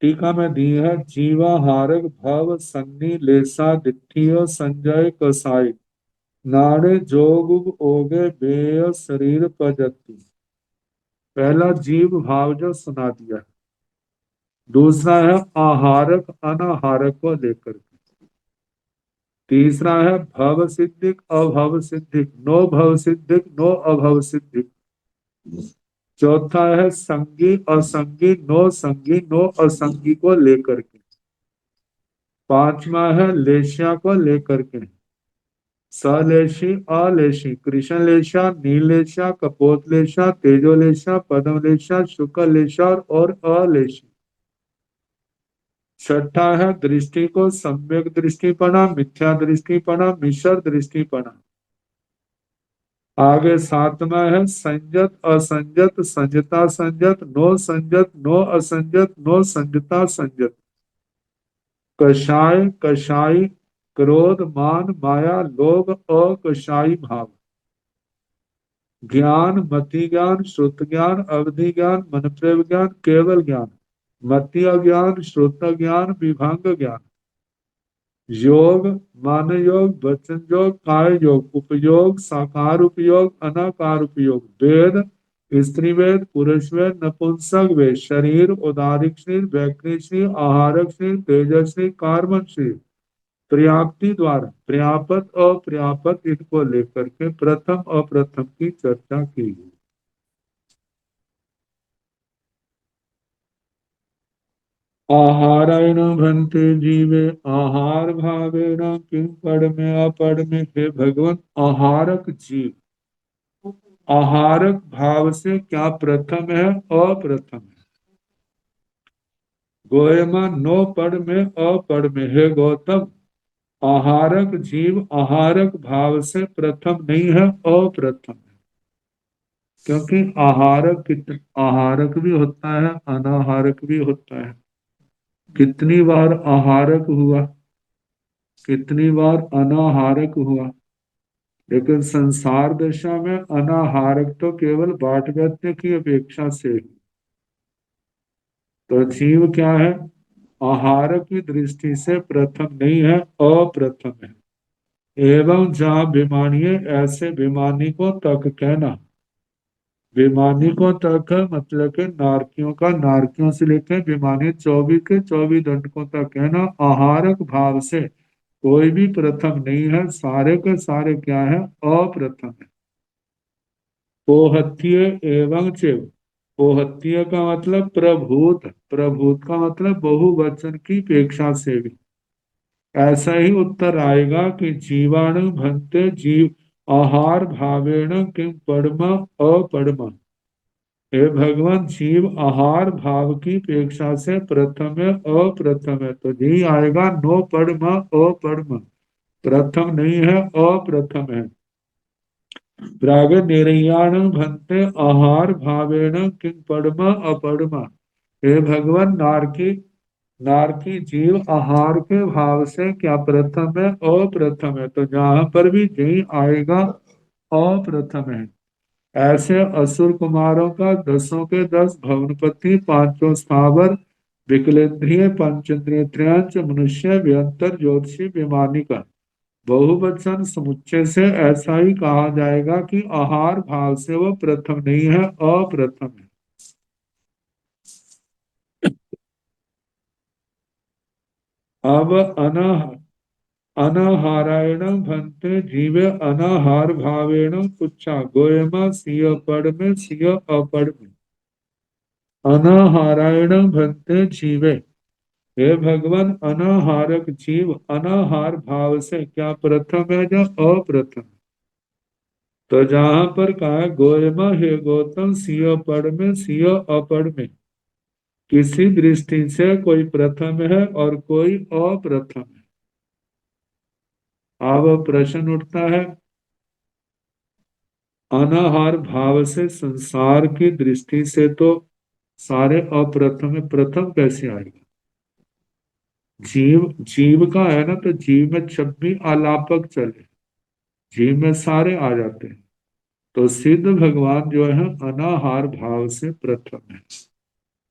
टीका में दी है, जीवा हारक भव सन्नी लेसा दिठियो संजय कसाई नाड़े जोग ओगे बेय शरीर पजती। पहला जीव भाव जो सुना दिया। दूसरा है आहारक अनाहारक को लेकर के। तीसरा है भव सिद्धिक अभव सिद्धिक, नो भव सिद्धिक नो अभव सिद्धिक। चौथा है संगी असंगी नो संगी नो असंगी को लेकर के। पांचवा है लेशिया को लेकर के, सलेशी अलेशी कृष्णलेशा नीलेशा कपोतलेशा तेजोलेशा पद्मलेशा शुक्लेशा और अलेशी। छठा है दृष्टि को सम्यक दृष्टिपना मिथ्या दृष्टिपना मिश्र दृष्टिपना। आगे सातवा है संजत असंजत संजता संजत नो संजत नो असंजत नो संजता संजत। कषाय कषाई क्रोध मान माया लोभ अकषाई भाव। ज्ञान मति ज्ञान श्रुत ज्ञान अवधि ज्ञान मन प्रेम ज्ञान केवल ज्ञान मति ज्ञान श्रुत ज्ञान विभंग ज्ञान। योग मन योग वचन योग काय योग उपयोग साकार उपयोग अनाकार उपयोग वेद स्त्री वेद पुरुष वेद नपुंसक वेद शरीर उदारिक शरीर वैकृत शरीर आहारक शरीर तेजस शरीर कार्बन शरीर। पर्याप्ति द्वारा पर्यापत अपर्यापत इनको लेकर के प्रथम अप्रथम की चर्चा की गई। आहारायण भंते जीवे आहार भावेण किं पढ़ में अपढ़ में। हे भगवान, आहारक जीव आहारक भाव से क्या प्रथम है अप्रथम है। गोयमा नो पढ़ में अपढ़ में। हे गौतम, आहारक जीव आहारक भाव से प्रथम नहीं है अप्रथम है। क्योंकि आहारक भी होता है अनाहारक भी होता है। कितनी बार आहारक हुआ कितनी बार अनाहारक हुआ। लेकिन संसार दशा में अनाहारक तो केवल बाटगत्य की अपेक्षा से ही। तो जीव क्या है, आहार की दृष्टि से प्रथम नहीं है, अप्रथम है। एवं जहाँ भिमानी है, ऐसे भिमानी को तक कहना। भिमानी को तक है मतलब के नारकियों का, नारकियों से लेकर भिमानी 24 के 24 दंडकों तक कहना। आहारक भाव से कोई भी प्रथम नहीं है, सारे के सारे क्या है, अप्रथम है। पोहत्य एवं चिव। पोहत्य का मतलब प्रभूत, प्रभूत का मतलब बहुवचन की अपेक्षा से भी। ऐसा ही उत्तर आएगा कि जीवाणु भंते जीव आहार भावेण किम परमा अपरमा। हे भगवान, जीव आहार भाव की अपेक्षा से प्रथम है, अप्रथम है। तो जी आएगा नो परमा अपरमा, प्रथम नहीं है, अप्रथम है। प्राग निर्याण भंते आहार भावेण किम परमा अपरमा। हे भगवान, नारकी जीव आहार के भाव से क्या प्रथम है, अप्रथम है। तो जहां पर भी जी आएगा अप्रथम है। ऐसे असुर कुमारों का 10 के 10 भवनपति, पांचों स्थावर, विकलेंद्रिय, पंचेंद्रिय, त्रयंच, मनुष्य, व्यंतर, ज्योतिषी, विमानी का बहुवचन समुच्चय से ऐसा ही कहा जाएगा कि आहार भाव से वो प्रथम नहीं है, अप्रथम है। अब अनाहारायण भंते जीवे अनाहार भावेण पुच्छा गोयमा सिय पड़ में सिय अपड़ में। अनाहारायण भंते जीवे। हे भगवान, अनाहारक जीव अनाहार भाव से क्या प्रथम है या अप्रथम। तो जहां पर कहा है गोयमा हे गौतम सिय पड़ में सिय अपड़ में, किसी दृष्टि से कोई प्रथम है और कोई अप्रथम है। अब प्रश्न उठता है, अनाहार भाव से संसार की दृष्टि से तो सारे अप्रथम है, प्रथम कैसे आएगा। जीव जीव का है ना, तो जीव में 26 आलापक चले, जीव में सारे आ जाते हैं। तो सिद्ध भगवान जो है अनाहार भाव से प्रथम है,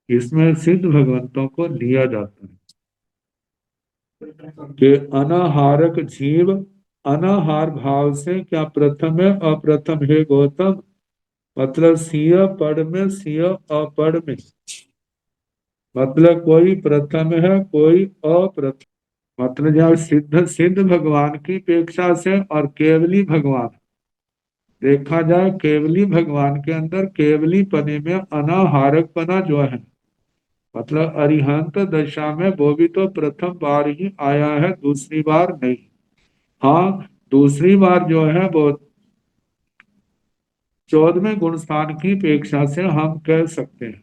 इसमें सिद्ध भगवंतों को लिया जाता है कि अनाहारक जीव अनाहार भाव से क्या प्रथम है, अप्रथम। है गौतम, मतलब सिय पड़ में सिय अपड़ में, मतलब कोई प्रथम है कोई अप्रथम। मतलब जहाँ सिद्ध सिद्ध भगवान की अपेक्षा से और केवली भगवान देखा जाए, केवली भगवान के अंदर केवली पने में अनाहारक पना जो है, मतलब अरिहंत दशा में वो भी तो प्रथम बार ही आया है, दूसरी बार नहीं। हाँ, दूसरी बार जो है वो 14वें गुण स्थान की अपेक्षा से हम कह सकते हैं।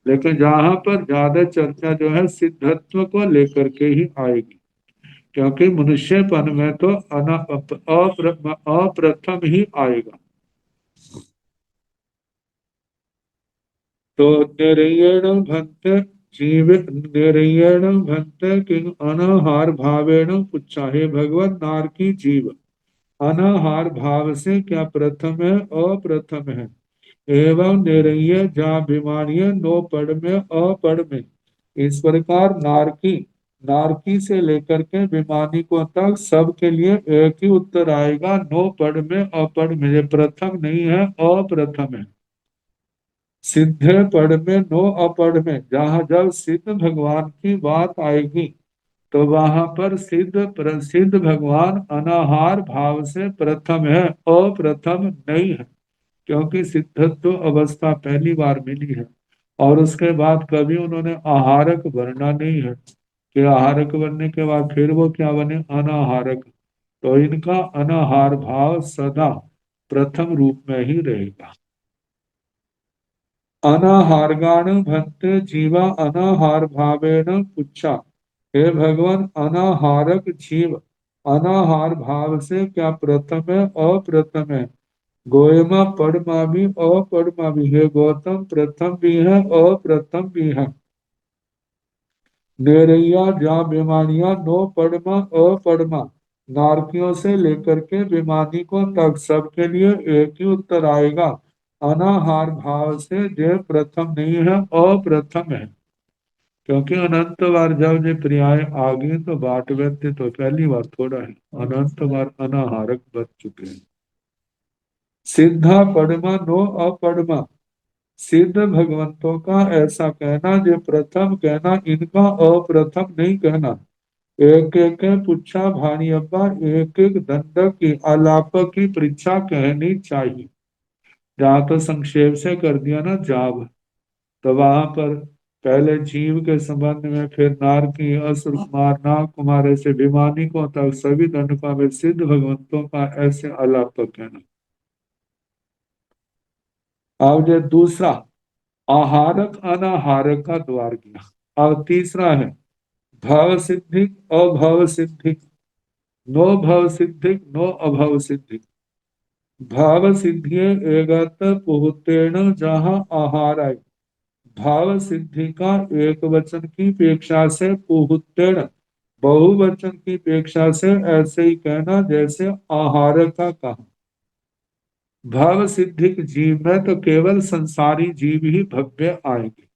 लेकिन जहां पर ज्यादा चर्चा जो है सिद्धत्व को लेकर के ही आएगी, क्योंकि मनुष्यपन में तो अप्रथम ही आएगा। तो निरयण भक्त जीव निरयण भक्त किंग अनाहार भावेण पुच्छा। हे भगवान, नार की जीव अनाहार भाव से क्या प्रथम है, अप्रथम है। एवं निरय जाभिमानीय नो पड़ में अपड़ में। इस प्रकार नारकी से लेकर के विमानी को तक सबके लिए एक ही उत्तर आएगा, नो पड़ में अपड़ में। ये प्रथम नहीं है, अप्रथम है। सिद्ध पढ़ में नो अपढ़ में, जहां जब सिद्ध भगवान की बात आएगी तो वहां पर सिद्ध प्रसिद्ध भगवान अनाहार भाव से प्रथम है, अप्रथम नहीं है। क्योंकि सिद्धत्व अवस्था पहली बार मिली है और उसके बाद कभी उन्होंने आहारक बनना नहीं है कि आहारक बनने के बाद फिर वो क्या बने, अनाहारक। तो इनका अनाहार भाव सदा प्रथम रूप में ही रहेगा। अनाहारगाण भक्त जीवा अनाहार भावेन पुच्छा। हे भगवान, अनाहारक जीव अनाहार भाव से क्या प्रथम है, अप्रथम है। गोयमा पड़मा भी अपड़मा भी। हे गौतम, प्रथम भी है अप्रथम भी है। नेरैया जा बेमानिया नो पड़मा अपड़मा। नारकियों से लेकर के बेमानी को तक सबके लिए एक ही उत्तर आएगा, अनाहार भाव से जो प्रथम नहीं है, अप्रथम है। क्योंकि अनंत बार जब ये पर्याय आ गए तो बाट व्यक्ति तो पहली बार थोड़ा है, अनंत बार अनाहारक बच चुके हैं। सिद्धा परमा नो अपरमा, सिद्ध भगवंतों का ऐसा कहना, जो प्रथम कहना, इनका अप्रथम नहीं कहना। एक एक पुच्छा भाणी अब्बा, एक एक दंडक की आलापक की परीक्षा कहनी चाहिए। जहां तो संक्षेप से कर दिया ना जाब, तो वहां पर पहले जीव के संबंध में, फिर नारकी, असुर कुमार, नाग कुमार, ऐसे विमानिकों तक सभी दंडकों में सिद्ध भगवंतों का ऐसे आलापक कहना। अब जो दूसरा आहारक अनाहारक का द्वार किया। अब तीसरा है भव सिद्धिक अभव सिद्धिक, नो भव सिद्धिक नो अभव सिद्धिक। भाव सिद्धि एगत पुहुतेण जहाँ आहार आय। भाव सिद्धि का एक वचन की अपेक्षा से पुहुतेण, बहुवचन की अपेक्षा से ऐसे ही कहना जैसे आहार का कहा। भाव सिद्धिक जीव में तो केवल संसारी जीव ही भव्य आएंगे।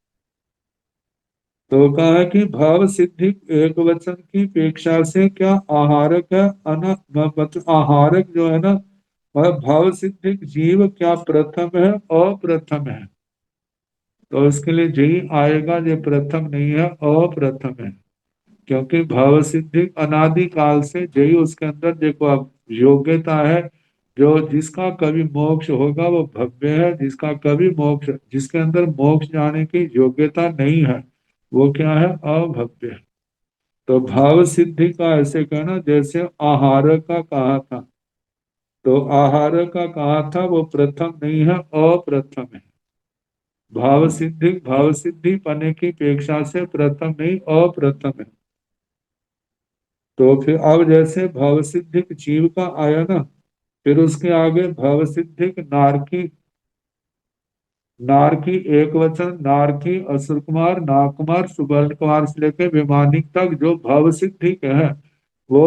तो कहा है कि भाव सिद्धिक एक वचन की अपेक्षा से क्या आहारक है, आहारक जो है ना, वह भाव सिद्धिक जीव क्या प्रथम है अप्रथम है। तो इसके लिए जय आएगा, जो प्रथम नहीं है अप्रथम है। क्योंकि भाव सिद्धिक अनादि काल से जय, उसके अंदर देखो अब योग्यता है। जो जिसका कभी मोक्ष होगा वो भव्य है, जिसका कभी मोक्ष, जिसके अंदर मोक्ष जाने की योग्यता नहीं है वो क्या है, अभव्य है। तो भाव सिद्धि का ऐसे कहना जैसे आहार का कहा था। तो आहार का कहा था वो प्रथम नहीं है अप्रथम है। भाव सिद्धि पाने की अपेक्षा से प्रथम नहीं अप्रथम है। तो फिर अब जैसे भाव सिद्धिक जीव का आया ना, फिर उसके आगे भाव सिद्धिक नारकी, नारकी एक वचन, नारकी, असुर कुमार, नाग कुमार, सुवर्ण कुमार से लेकर विमानिक तक जो भाव सिद्धिक है वो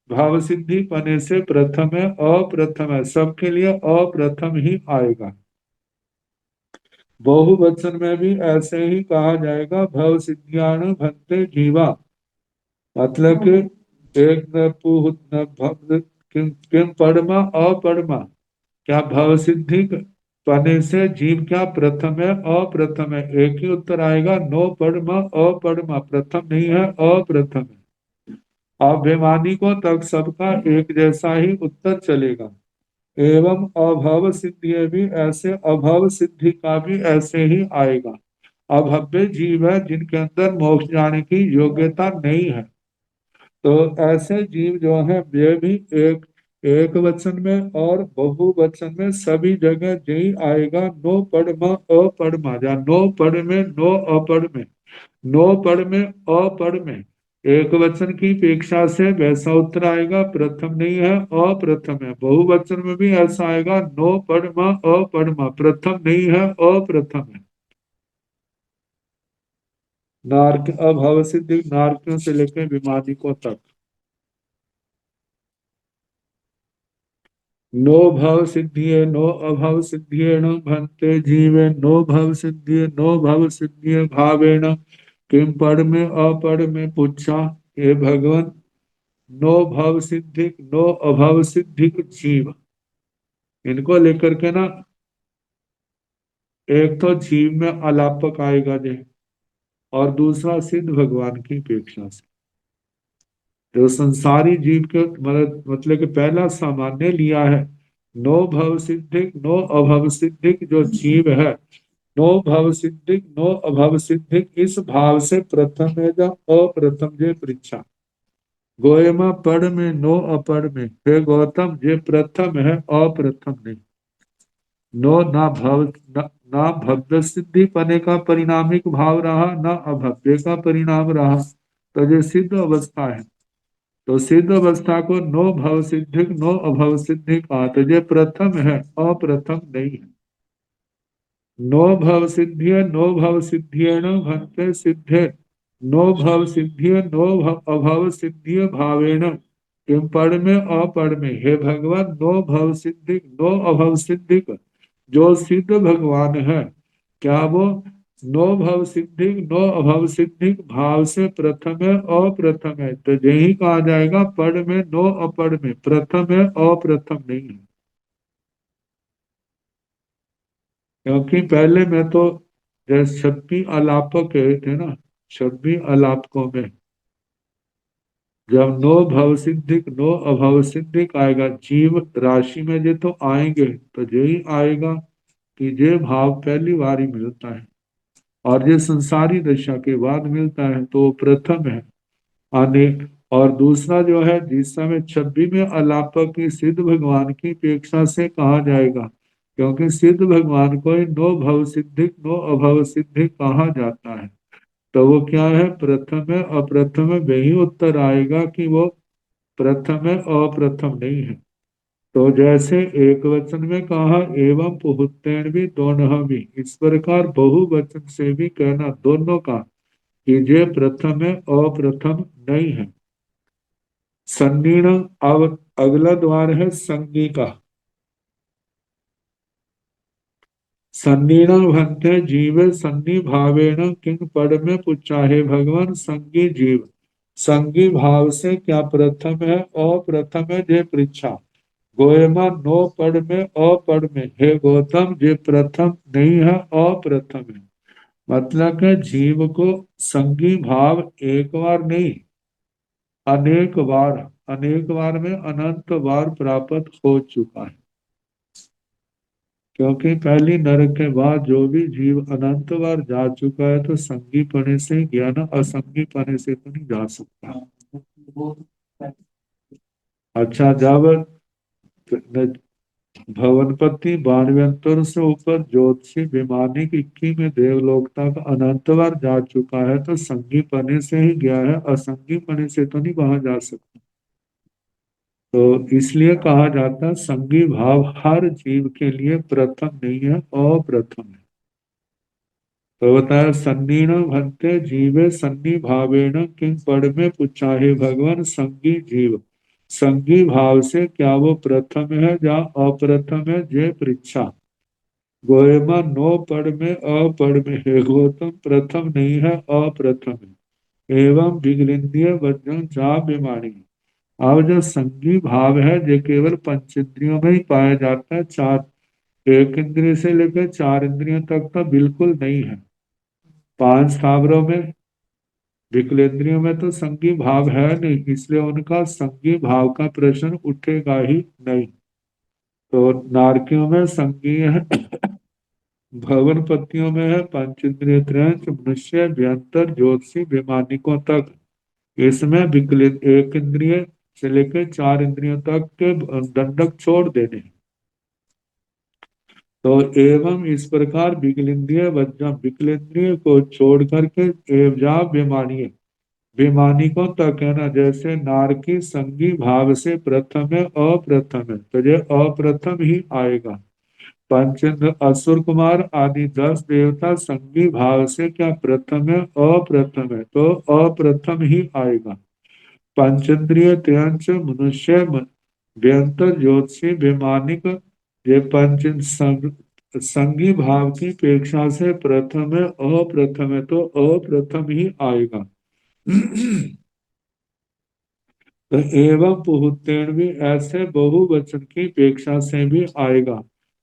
भाव सिद्धि पने से प्रथम है अप्रथम है, सबके लिए अप्रथम ही आएगा। बहुवचन में भी ऐसे ही कहा जाएगा, भव सिद्धियान भक्ते जीवा। मतलब कि एक न पुह न भव, किम परमा अपरमा, क्या भव सिद्धि पने से जीव क्या प्रथम है अप्रथम है। एक ही उत्तर आएगा, नो परमा अपरमा, प्रथम नहीं है अप्रथम है। अभिमानिकों तक सबका एक जैसा ही उत्तर चलेगा। एवं अभव सिद्धि भी ऐसे, अभव सिद्धि का भी ऐसे ही आएगा। अभव्य जीव है जिनके अंदर मोक्ष जाने की योग्यता नहीं है। तो ऐसे जीव जो है वे भी एक एक वचन में और बहुवचन में सभी जगह यही आएगा, नो पढ़मा अपढ़मा, या नो पढ़ में नो अपढ़ में, नो पढ़ में अपढ़ में। एक वचन की अपेक्षा से वैसा उत्तर आएगा, प्रथम नहीं है अप्रथम है। बहुवचन में भी ऐसा आएगा, नो पढ़मा अपढ़मा, प्रथम नहीं है अप्रथम है। नारक अभव सिद्धि, नारकियों से लेकर विमानिकों तक। नो भव सिद्धिये नो अभव सिद्धियेण भन्ते जीवे, नो भव सिद्धिये नो भव सिद्धिये भावेण, किम पढ़ में अपढ़ में पूछा। हे भगवान, नो भव सिद्धिक नो अभव सिद्धिक जीव, इनको लेकर के ना, एक तो जीव में अलापक आएगा जे, और दूसरा सिद्ध भगवान की अपेक्षा से। जो संसारी जीव के मतलब कि पहला सामान्य लिया है, नो भव सिद्धिक नो अभव सिद्धिक जो जीव है, नो भव सिद्धिक नो अभव सिद्धिक, इस भाव से प्रथम है जो अप्रथम जे परीक्षा। गोयमा पढ़ में नो अपढ़ में, हे गौतम ये प्रथम है अप्रथम नहीं। नो ना भव ना भव्य सिद्धि पने का परिणामिक भाव रहा, ना अभव्य का परिणाम रहा। तो ये सिद्ध अवस्था है। तो सिद्ध अवस्था को नो भव सिद्धिक नो अभव सिद्धिक कहा, तो ये प्रथम है अप्रथम नहीं है। नो भव सिद्धिय नो भव सिद्धियेण भन्ते सिद्धे, नो भव सिद्धिय नो अभव सिद्धिय भावेण, किम पढ़ में अपढ़ में। हे भगवान, नो भव सिद्धिक नो अभव सिद्धिक जो सिद्ध भगवान है, क्या वो नो भव सिद्धिक नो अभव सिद्धिक भाव से प्रथम है अप्रथम है, तो यही कहा जाएगा पढ़ में नो अपढ़ में प्रथम है अप्रथम नहीं है। क्योंकि पहले में तो जैसे 26 अलापक कहे थे ना, 26 अलापकों में जब नो भव सिद्धिक नो अभव सिद्धिक आएगा जीव राशि में, जो तो आएंगे तो यही आएगा कि ये भाव पहली बार ही मिलता है, और ये संसारी दशा के बाद मिलता है तो वो प्रथम है अनेक। और दूसरा जो है जिस समय 26 में अलापक की सिद्ध भगवान की अपेक्षा से कहा जाएगा, क्योंकि सिद्ध भगवान को ही नो भव सिद्धिक नो अभव सिद्धिक कहा जाता है, तो वो क्या है प्रथम है अप्रथम है, वही उत्तर आएगा कि वो प्रथम है अप्रथम नहीं है। तो जैसे एक वचन में कहा एवं पुहुत्तेन भी दोनों भी, इस प्रकार बहुवचन से भी कहना दोनों का कि ये प्रथम है अप्रथम नहीं है। सन्नीण, अब अगला द्वार है संगी का। सन्नीण भंते जीव सन्नी भावेण किंग पद में पुचाहे भगवान संगी जीव, संगी भाव से क्या प्रथम है अप्रथम है ये पृछा। गोयमा नो पद में अपद में, हे गौतम ये प्रथम नहीं है अप्रथम है। मतलब कि जीव को संगी भाव एक बार नहीं अनेक बार, अनेक बार में अनंत बार प्राप्त हो चुका है। क्योंकि पहली नरक के बाद जो भी जीव अनंत बार जा चुका है तो संगी पने से ज्ञान असंगी पने से तो नहीं जा सकता। अच्छा, जब भवनपति बाणव्यंतर से ऊपर ज्योतिषी विमानी की 21 में देवलोक तक अनंत बार जा चुका है तो संगी पने से ही गया है, असंगी पने से तो नहीं वहां जा सकता। तो इसलिए कहा जाता है संगी भाव हर जीव के लिए प्रथम नहीं है अप्रथम है। तो बताया सन्नीण भंते जीवे सन्नी भावेण किंग पद में पुछाहे भगवान संगी जीव, संगी भाव से क्या वो प्रथम है या अप्रथम है ये पृछा। गोयमा नो पद में अपद में, हे गौतम प्रथम नहीं है अप्रथम है। एवं विगलिंदीय वज्रम जा बीमारी, अब जो संगी भाव है ये केवल पंचेंद्रियों में ही पाया जाता है, चार एक इंद्रिय से लेकर चार इंद्रियों तक तो बिल्कुल नहीं है। पांच स्थावरों में विकलेंद्रियों में तो संगी भाव है नहीं, इसलिए उनका संगी भाव का प्रश्न उठेगा ही नहीं। तो नारकियों में संगी है, भवन पतियों में है पंचेंद्रिय त्रयंच मनुष्य व्यंतर ज्योतिषी वैमानिकों तक, इसमें विकलित एक इंद्रिय से लेकर चार इंद्रियों तक के दंडक छोड़ देने हैं। तो एवं इस प्रकार विकलेंद्रिय वज्रम, विकलेंद्रिय को छोड़ करके एवजा बेमानी, बेमानिकों तक है ना, जैसे नारकी संगी भाव से प्रथम है अप्रथम है तो ये अप्रथम ही आएगा। पंचेंद्र असुर कुमार आदि 10 देवता संगी भाव से क्या प्रथम है अप्रथम है तो अप्रथम ही आएगा। पंचेंद्रिय त्यंच मनुष्य व्यंतर ज्योतिषी वैमानिक, ये पंच संगी भाव की अपेक्षा से प्रथम है अप्रथम है तो अप्रथम ही आएगा। तो एवं पुहुत्तेन भी ऐसे बहुवचन की अपेक्षा से भी आएगा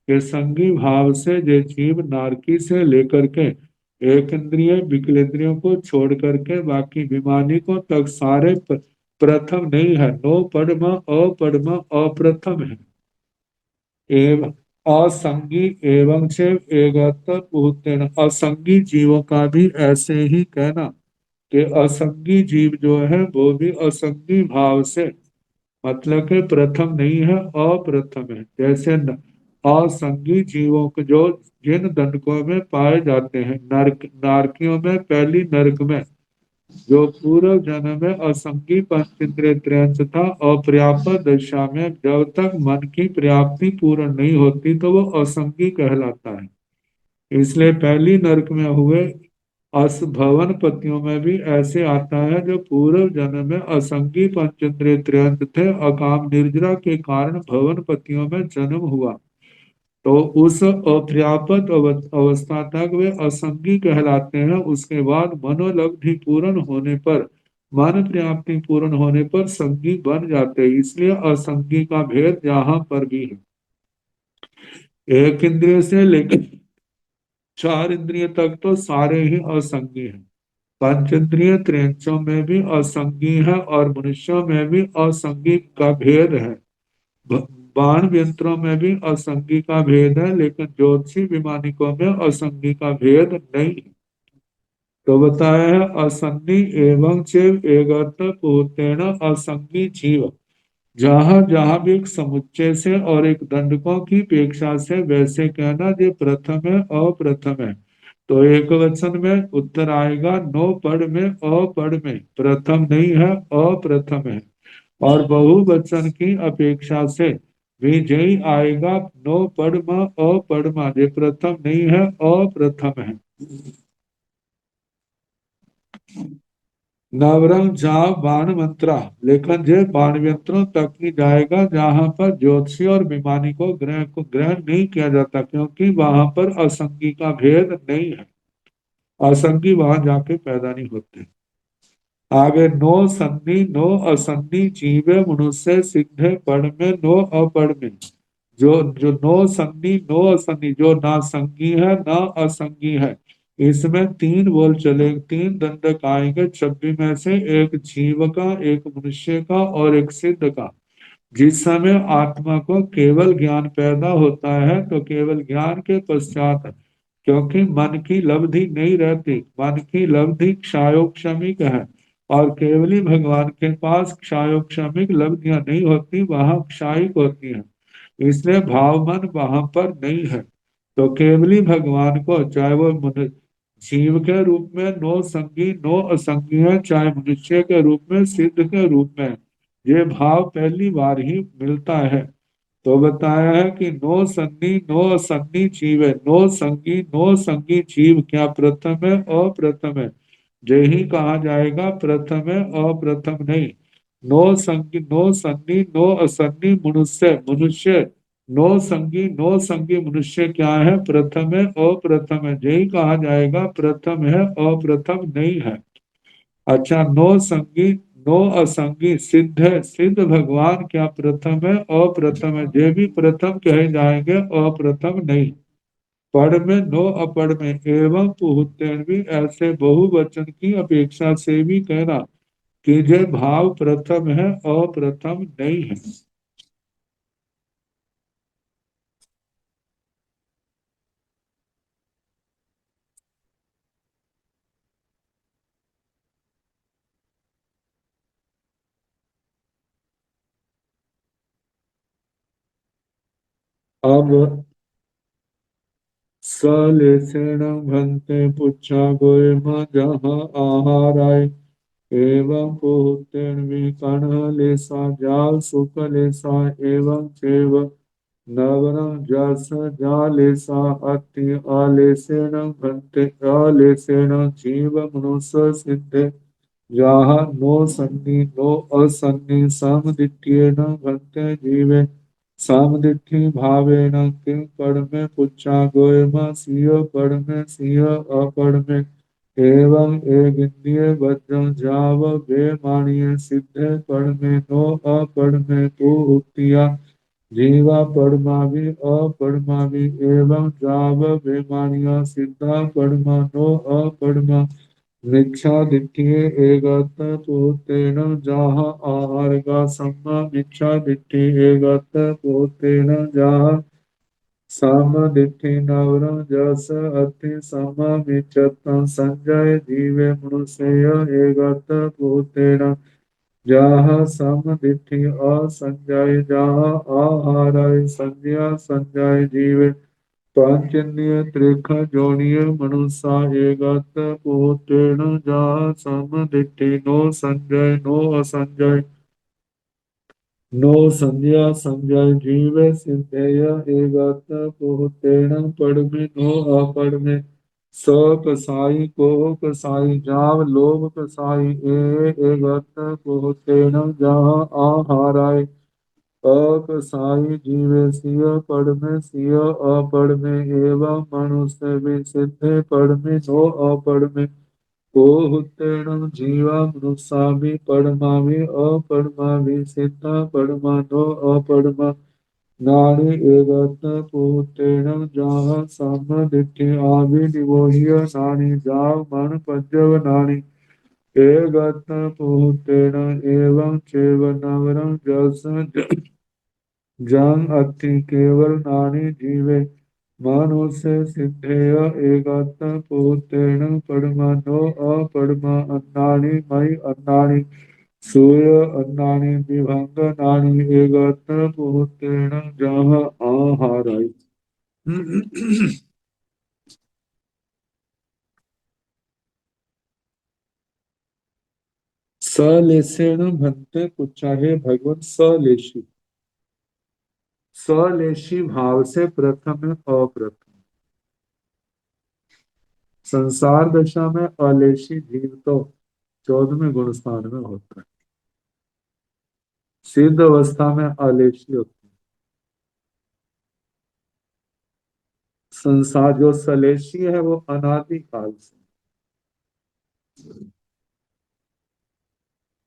कि संगी भाव से जो जीव नारकी से लेकर के एक इंद्रिय विकलेंद्रियों को छोड़ करके बाकी विमानिकों तक सारे प्रथम नहीं है, नो पद्म अपद्म अप्रथम है। एवं असंगी एवं से एगत्र पुहुत्तेन, असंगी जीवों का भी ऐसे ही कहना कि असंगी जीव जो है वो भी असंगी भाव से, मतलब कि प्रथम नहीं है अप्रथम है। जैसे असंगी जीवों को जो जिन दंडकों में पाए जाते हैं, नरक नारकियों में पहली नरक में जो पूर्व जन्म में असंगी पंचेंद्रिय त्रयंच था, अपर्याप्त दशा में जब तक मन की प्राप्ति पूर्ण नहीं होती तो वो असंगी कहलाता है। इसलिए पहली नरक में हुए असभवन पतियों में भी ऐसे आता है जो पूर्व जन्म में असंगी पंचेंद्रिय त्रयंत थे, अकाम निर्जरा के कारण भवन पतियों में जन्म हुआ। तो उस अपर्याप्त अवस्था तक वे असंगी कहलाते हैं। उसके बाद मनोलब्धि पूर्ण होने पर, मन प्राप्ति पूर्ण होने पर संगी बन जाते हैं। इसलिए असंगी का भेद यहाँ पर भी है। एक इंद्रिय से लेकर चार इंद्रिय तक तो सारे ही असंगी हैं। पंचेंद्रिय त्रियंचों में भी असंगी है और मनुष्यों में भी असंगी का भेद है। ब- बाण यंत्रों में भी असंगी का भेद है, लेकिन ज्योतिषी विमानिकों में असंगी का भेद नहीं है। तो बताया है असंगी एवं चैव एगर्त पूर्तेन असंगी जीव। जहां जहां भी एक समुच्चय से और एक दंडकों की अपेक्षा से वैसे कहना जो प्रथम है अप्रथम है। तो एक वचन में उत्तर आएगा नो पढ़ में अपढ़ में, प्रथम नहीं है अप्रथम है। और बहुवचन की अपेक्षा से विजयी आएगा नो पढ़मा अपढ़मा, जो प्रथम नहीं है अप्रथम है। नवरंग जा बाण मंत्रा, लेकिन जे बाण यंत्रों तक ही जाएगा जहां पर ज्योतिषी और विमानी को ग्रहण नहीं किया जाता, क्योंकि वहां पर असंगी का भेद नहीं है। असंगी वहां जाके पैदा नहीं होते। आगे नो संधि नो असंधि जीवे मनुष्य सिद्ध पढ़ में नो अपढ़ में। जो जो नो संधि नो असंधि, जो ना संगी है ना असंगी है, इसमें तीन बोल चले, तीन दंडक आएंगे। 26 में से एक जीव का, एक मनुष्य का और एक सिद्ध का। जिस समय आत्मा को केवल ज्ञान पैदा होता है तो केवल ज्ञान के पश्चात, क्योंकि मन की लब्धि नहीं रहती, मन की लब्धि क्षायोक्षमिक है और केवली भगवान के पास क्षायोक्षमिक लब्धियां नहीं होती, वहां क्षायिक होती हैं। इसलिए भाव मन वहां पर नहीं है। तो केवली भगवान को, चाहे वो जीव के रूप में नो संगी नो असंगी है, चाहे मनुष्य के रूप में सिद्ध के रूप में, ये भाव पहली बार ही मिलता है। तो बताया है कि नो संगी नो असंगी जीव है। नो संगी नो संगी जीव क्या प्रथम है अप्रथम है? यही कहा जाएगा प्रथम है अप्रथम नहीं। नो संगी नो संगी नो असंगी मनुष्य, मनुष्य नो संगी नो संगी मनुष्य क्या है? प्रथम है अप्रथम है, यही कहा जाएगा प्रथम है अप्रथम नहीं है। अच्छा, नो संगी नो असंगी सिद्ध है, सिद्ध भगवान क्या प्रथम है अप्रथम है? ये भी प्रथम कहे जाएंगे अप्रथम नहीं। पढ़ में नो अपढ़ में एवं पुहुत्तेन भी, ऐसे बहुवचन की अपेक्षा से भी कहना कि ये भाव प्रथम है अप्रथम नहीं है। अब सलेसेण भंते पुच्छा गोए मां जहाँ आहार आए एवं पुहुत्तेन भी कण लेसा जाल सुख लेसा एवं चैव नवरं जस जालेसा अति आलेसेन भंते आलेसेन जीव मनुष्य सिद्धे जहाँ नो सन्नि नो असन्नि समदित्येन भंते जीवे समदित्ति भावेन किं पढ़ पुच्छा गोयमा सिंह पढ़ सिंह अपढ़ में एवं एक इंद्रिय वज्रं जाव वे माणिय सिद्धे पढ़ नो अपढ़ में तू उक्तिया जीवा पढ़मावि अपढ़मावि एवं जाव वे माणिया सिद्धा पढ़मा नो अपढ़मा मिच्छा दिट्ठिये एगत पोतेन जहाँ आहार का सम्मा मिच्छा दिट्ठि एगत पोतेन जहाँ साम दिट्ठि नवरं जस अति सम मिच्छतं संजय जीवे मनुष्य एगत पोतेन जहाँ सम दिट्ठि असंजय जहाँ आहाराय संज्ञा संजय जीवे पांचन्य त्रिख जोनिय मनुष्य एगत पोतेन जा सम दिट्ठि नो संजय नो असंजय नो संज्ञा संजय जीव सिद्धेय एगत पोतेन पढ़ में नो अपढ़ में स कसाई को कसाई जाव लोभ कसाई एगत पोतेन जहाँ आहाराय अकसाई जीवे सिय पढ़ में सिय अपढ़ में एवं मनुष्य भी सिद्धे पढ़ में नो अपढ़ में कोहुतेणं जीवा मनुष्यामि पढ़मामि अपढ़मामि सिद्धा पढ़मा नो अपढ़मा नारी एगत पुतेणं जाह साम दिट्ठि आभि निवोह्य नानी जाव मन पंजव नानी एगत पुतेणं एवं चेव नवरं जस जंग अति केवल नानी जीवे मानुष्य सिद्धेय एगत पुतेण परमा अपरमा अन्नानि मयि अन्नानि सूय अन्नानि विभंग नानि एगत पुतेण जह आहाराय सलेशेण भन्ते कुचाहे भगवत सलेशी सलेशी भाव से प्रथम है अप्रथम। संसार दशा में अलेशी जीव तो 14वें गुण स्थान में होता है। सिद्ध अवस्था में अलेशी होती है। संसार जो सलेशी है वो अनादि काल से,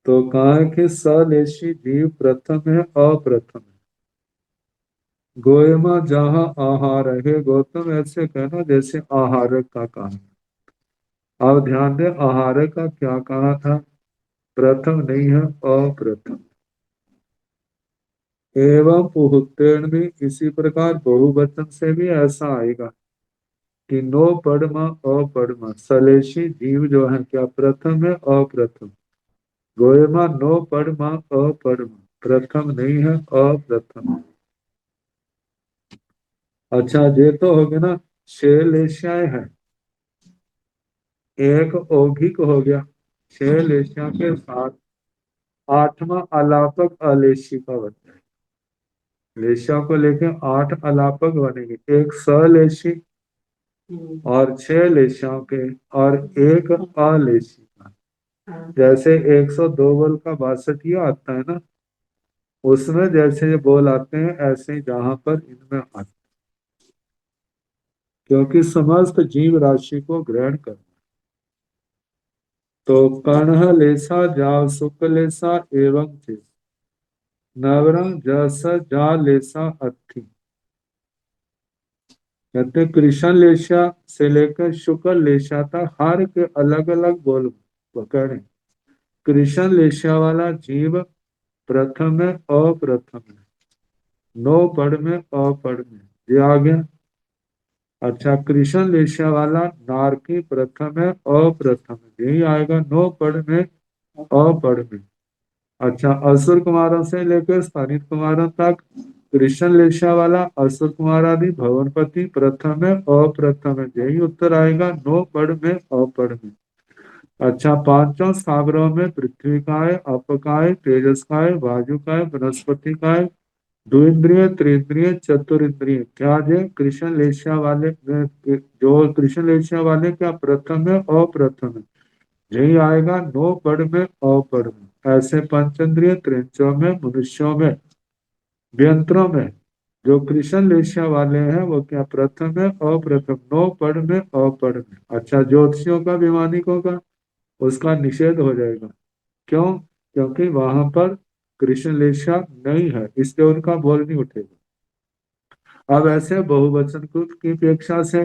तो कहा है कि सलेशी जीव प्रथम है अप्रथम है। गोयमा जहां आहार है, गौतम ऐसे कहना जैसे आहारक का कहा। अब ध्यान दे, आहारक का क्या कहा था? प्रथम नहीं है, अप्रथम। एवं पुहुत्तेण भी इसी प्रकार बहुवचन से भी ऐसा आएगा कि नो पढ़मा अपढ़मा। सलेशी जीव जो है क्या प्रथम है अप्रथम? गोयमा नो पढ़मा अपढ़मा, प्रथम नहीं है अप्रथम। अच्छा ये तो हो गया ना, 6 लेशियाएं हैं, एक औघिक हो गया। 6 लेशिया के साथ 8वां अलापक अलेशी का बनता है। लेशिया को लेके 8 अलापक बनेंगे, एक सलेशी और 6 लेशियाओं के और एक अलेशी का। जैसे 102 बोल का 62 आता है ना, उसमें जैसे ये बोल आते हैं ऐसे ही जहां पर इनमें आते, क्योंकि समस्त जीव राशि को ग्रहण कर। तो कर्ण लेसा जाव सुख लेसा एवं चे नवरंग जस जा लेसा अथि। कहते कृष्ण लेशा से लेकर शुक्ल लेशा तक हर के अलग अलग बोल पकड़े। कृष्ण लेशा वाला जीव प्रथम है अप्रथम है, नो पढ़ में अपढ़ में, ये आ गया। अच्छा कृष्ण लेशा वाला नारकी प्रथम है अप्रथम है, यही आएगा नो पढ़ में अपढ़ में। अच्छा असुर कुमारों से लेकर स्थानित कुमारों तक कृष्ण लेशा वाला असुर कुमारादि भवनपति प्रथम है अप्रथम है, यही उत्तर आएगा नो पढ़ में अपढ़ में। अच्छा पांचों सागरों में पृथ्वी का है, अप का है, तेजस का है, वायु का है, वनस्पति का है, द्विंद्रिय त्रिंद्रिय चतुरिंद्रिय क्या है कृष्ण लेशिया वाले में। जो कृष्ण लेशिया वाले क्या प्रथम है अप्रथम है, यही आएगा नो पढ़ में अपढ़ में। ऐसे पंचेंद्रिय त्रिंचों में मनुष्यों में व्यंत्रों में जो कृष्ण लेशिया वाले हैं वो क्या प्रथम है अप्रथम, नो पढ़ में अपढ़ में। अच्छा ज्योतिषियों का विमानिकों का उसका निषेध हो जाएगा, क्यों? क्योंकि वहां पर कृष्ण लेशा नहीं है, इसलिए उनका बोल नहीं उठेगा। अब ऐसे बहुवचन कृत की अपेक्षा से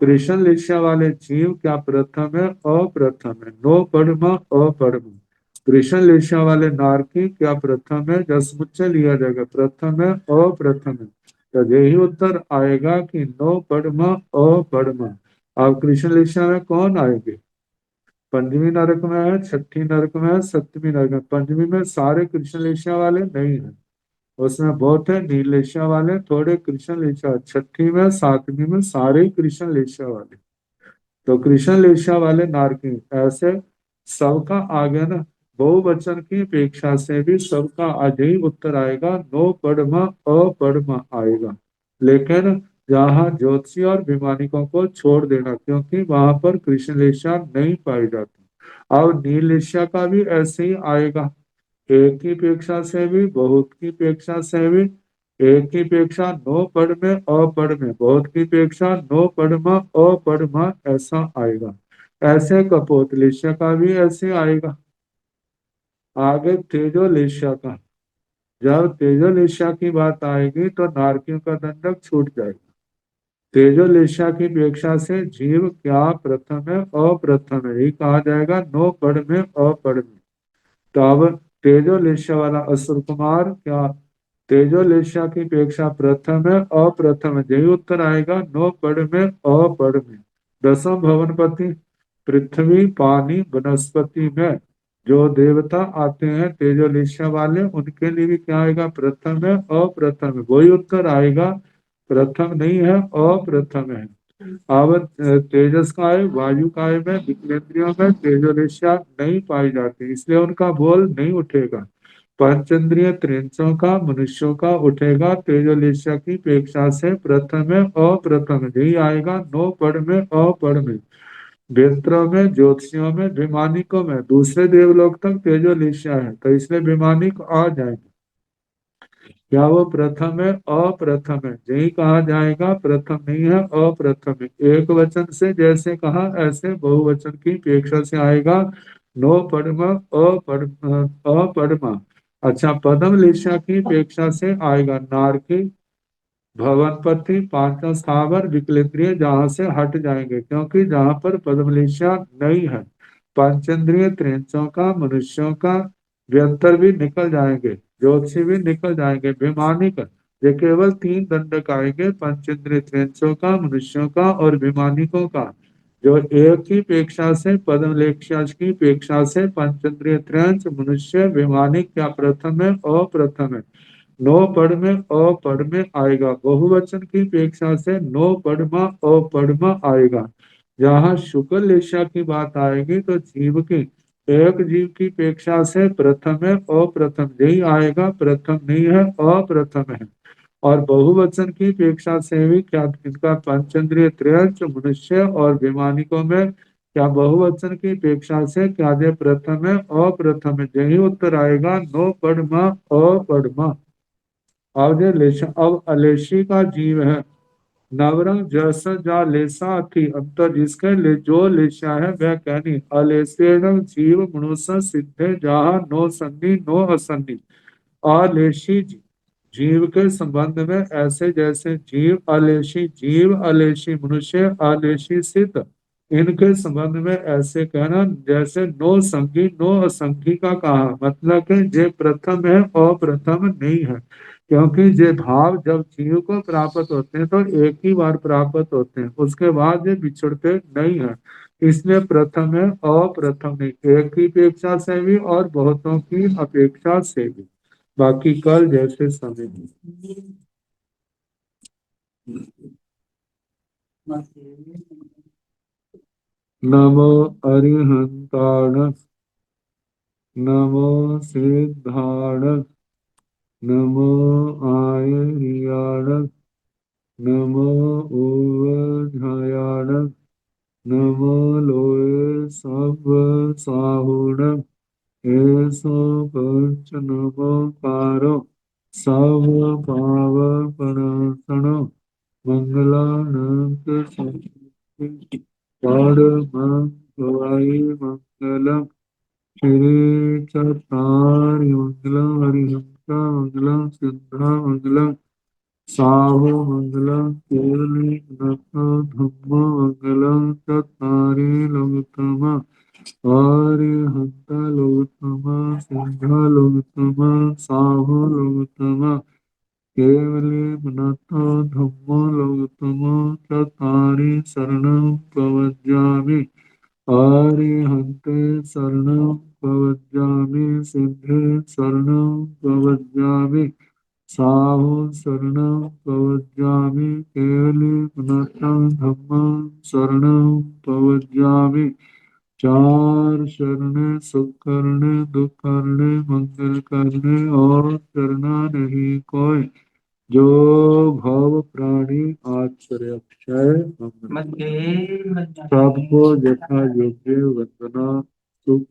कृष्ण लेशा वाले जीव क्या प्रथम है अप्रथम है, नो पढ़मा अपढ़मा। कृष्ण लेशा वाले नारकी क्या प्रथम है, जसमुच्चय लिया जाएगा प्रथम है अप्रथम है, तो यही उत्तर आएगा कि नो पढ़मा अपढ़मा। अब कृष्ण लेशा में कौन आएंगे? पंचमी नरक में है, छठी नरक में है, सप्तमी नरक में। पंचमी में सारे कृष्ण लेशिया वाले नहीं है, उसमें बहुत है नील लेशिया वाले, थोड़े कृष्ण लेशिया। छठी में 7वीं में सारे कृष्ण लेशिया वाले, तो कृष्ण लेशिया वाले नारकी। ऐसे सबका आगे ना बहुवचन की अपेक्षा से भी सबका आज ही उत्तर आएगा नो पढ़मा अपढ़मा आएगा। लेकिन जहाँ ज्योतिषी और विमानिकों को छोड़ देना, क्योंकि वहां पर कृष्ण लेशिया नहीं पाई जाती। अब नील लेशिया का भी ऐसे ही आएगा, एक की पेक्षा से भी, बहुत की पेक्षा से भी, एक की पेक्षा नो पढ़ में अपढ़ में, बहुत की पेक्षा नो पढ़ में अपढ़ में, ऐसा आएगा। ऐसे कपोतलिश्य का भी ऐसे आएगा। आगे तेजोलिश्य का, जब तेजोलिश्य की बात आएगी तो नारकियों का दंडक छूट जाएगा। तेजोलिश्य की पेक्षा से जीव क्या प्रथम है अप्रथम है, यही कहा जाएगा नो पढ़ में अपढ़ में। तो अब तेजोलिश्य वाला असुर कुमार क्या तेजोलिश्य की पेक्षा प्रथम है अप्रथम है, यही उत्तर आएगा नो पढ़ में अपढ़ में। दसम भवनपति पृथ्वी पानी वनस्पति में जो देवता आते हैं तेजोलिश्य वाले, उनके लिए भी क्या आएगा प्रथम है अप्रथम है, वही उत्तर आएगा प्रथम नहीं है अप्रथम है। अब तेजस काय वायु काय में विज्ञेंद्रियों में तेजोलिश्या नहीं पाई जाती, इसलिए उनका बोल नहीं उठेगा। पंचेंद्रिय त्रिंचों का मनुष्यों का उठेगा तेजोलिश्या की पेक्षा से प्रथम है अप्रथम है, यही आएगा नो पढ़ में अपढ़ में। वेत्रों में ज्योतिषियों में विमानिकों में दूसरे देवलोक तक तेजोलिश्या है, तो इसलिए विमानिक आ जाएंगे। क्या वो प्रथम है अप्रथम है, यही कहा जाएगा प्रथम नहीं है अप्रथम है। एक वचन से जैसे कहा ऐसे बहुवचन की पेक्षा से आएगा नो पढ़मा अपढ़मा। अच्छा, पदम लिशा की पेक्षा से आएगा नारकी भवनपति पांचों स्थावर विकलेंद्रिय जहां से हट जाएंगे, क्योंकि जहां पर पद्मलिशा नहीं है पंचेंद्रिय त्रिंचों का मनुष्यों का व्यंतर भी निकल जाएंगे, ज्योतिषी भी निकल जाएंगे, विमानिक ये केवल तीन दंडक आएंगे पंचेंद्रिय त्रिंचों का मनुष्यों का और विमानिकों का, जो एक की पेक्षा से पद्मलेक्षा की पेक्षा से पंचेंद्रिय त्रिंच मनुष्य विमानिक क्या प्रथम है अप्रथम है। नो पढ़ में अपढ़ में आएगा, बहुवचन की पेक्षा से नो पढ़मा अपढ़मा आएगा। जहाँ शुक्ल लेशा की बात आएगी तो जीव की एक जीव की पेक्षा से प्रथम है अप्रथम, यही आएगा प्रथम नहीं है अप्रथम है। और बहुवचन की पेक्षा से भी क्या इनका पंचेंद्रिय त्रयंच मनुष्य और विमानिकों में क्या बहुवचन की पेक्षा से क्या जे प्रथम है अप्रथम है, यही उत्तर आएगा नो पढ़मा अपढ़मा। अब अलेशी का जीव है नवरंग जस जा लेसा थी अंतर जिसके ले जो लेशा है वह कहनी अलेसेन जीव मनुष्य सिद्धे जहा नो सन्नी नो असन्नी। अलेशी जीव के संबंध में ऐसे जैसे जीव अलेशी जीव अलेशी मनुष्य अलेशी सिद्ध, इनके संबंध में ऐसे कहना जैसे नो संगी नो असंगी का कहा, मतलब कि जे प्रथम है अप्रथम नहीं है, क्योंकि जे भाव जब जीव को प्राप्त होते हैं तो एक ही बार प्राप्त होते हैं, उसके बाद ये बिछड़ते नहीं है, इसलिए प्रथम है अप्रथम नहीं, एक की अपेक्षा से भी और बहुतों की अपेक्षा से भी। बाकी कल जैसे समय नमो अरिहंताण नमो सिद्धाण नमो आयर्याण नमो ओवझायाण नमो लोए सब साहुण ऐसो पंच नमोकारो सब पाव परासण मंगलानंत गवाई मंगलम श्री चतारि मंगलम हरिहंसा मंगलम सिद्धा मंगलम साहु मंगलम केवली नथ धम्म मंगलम चतारि लोकतमा हरिहंता लोकतमा सिद्धा लोकतमा साहु लोकतमा केवली नथ धम्म लोकतमा चतारि शरणं प्रवज्जामि अरिहन्ते शरणं प्रवज्जामि सिद्धे शरणं प्रवज्जामि साहु शरणं प्रवज्जामि केवली पुनः धम्मं शरणं प्रवज्जामि। चार शरणे सुख करने दुख करने मंगल करने और करना नहीं कोई, जो भव प्राणी आश्चर्य अक्षय मंगल। सबको यथा योग्य वंदना सुख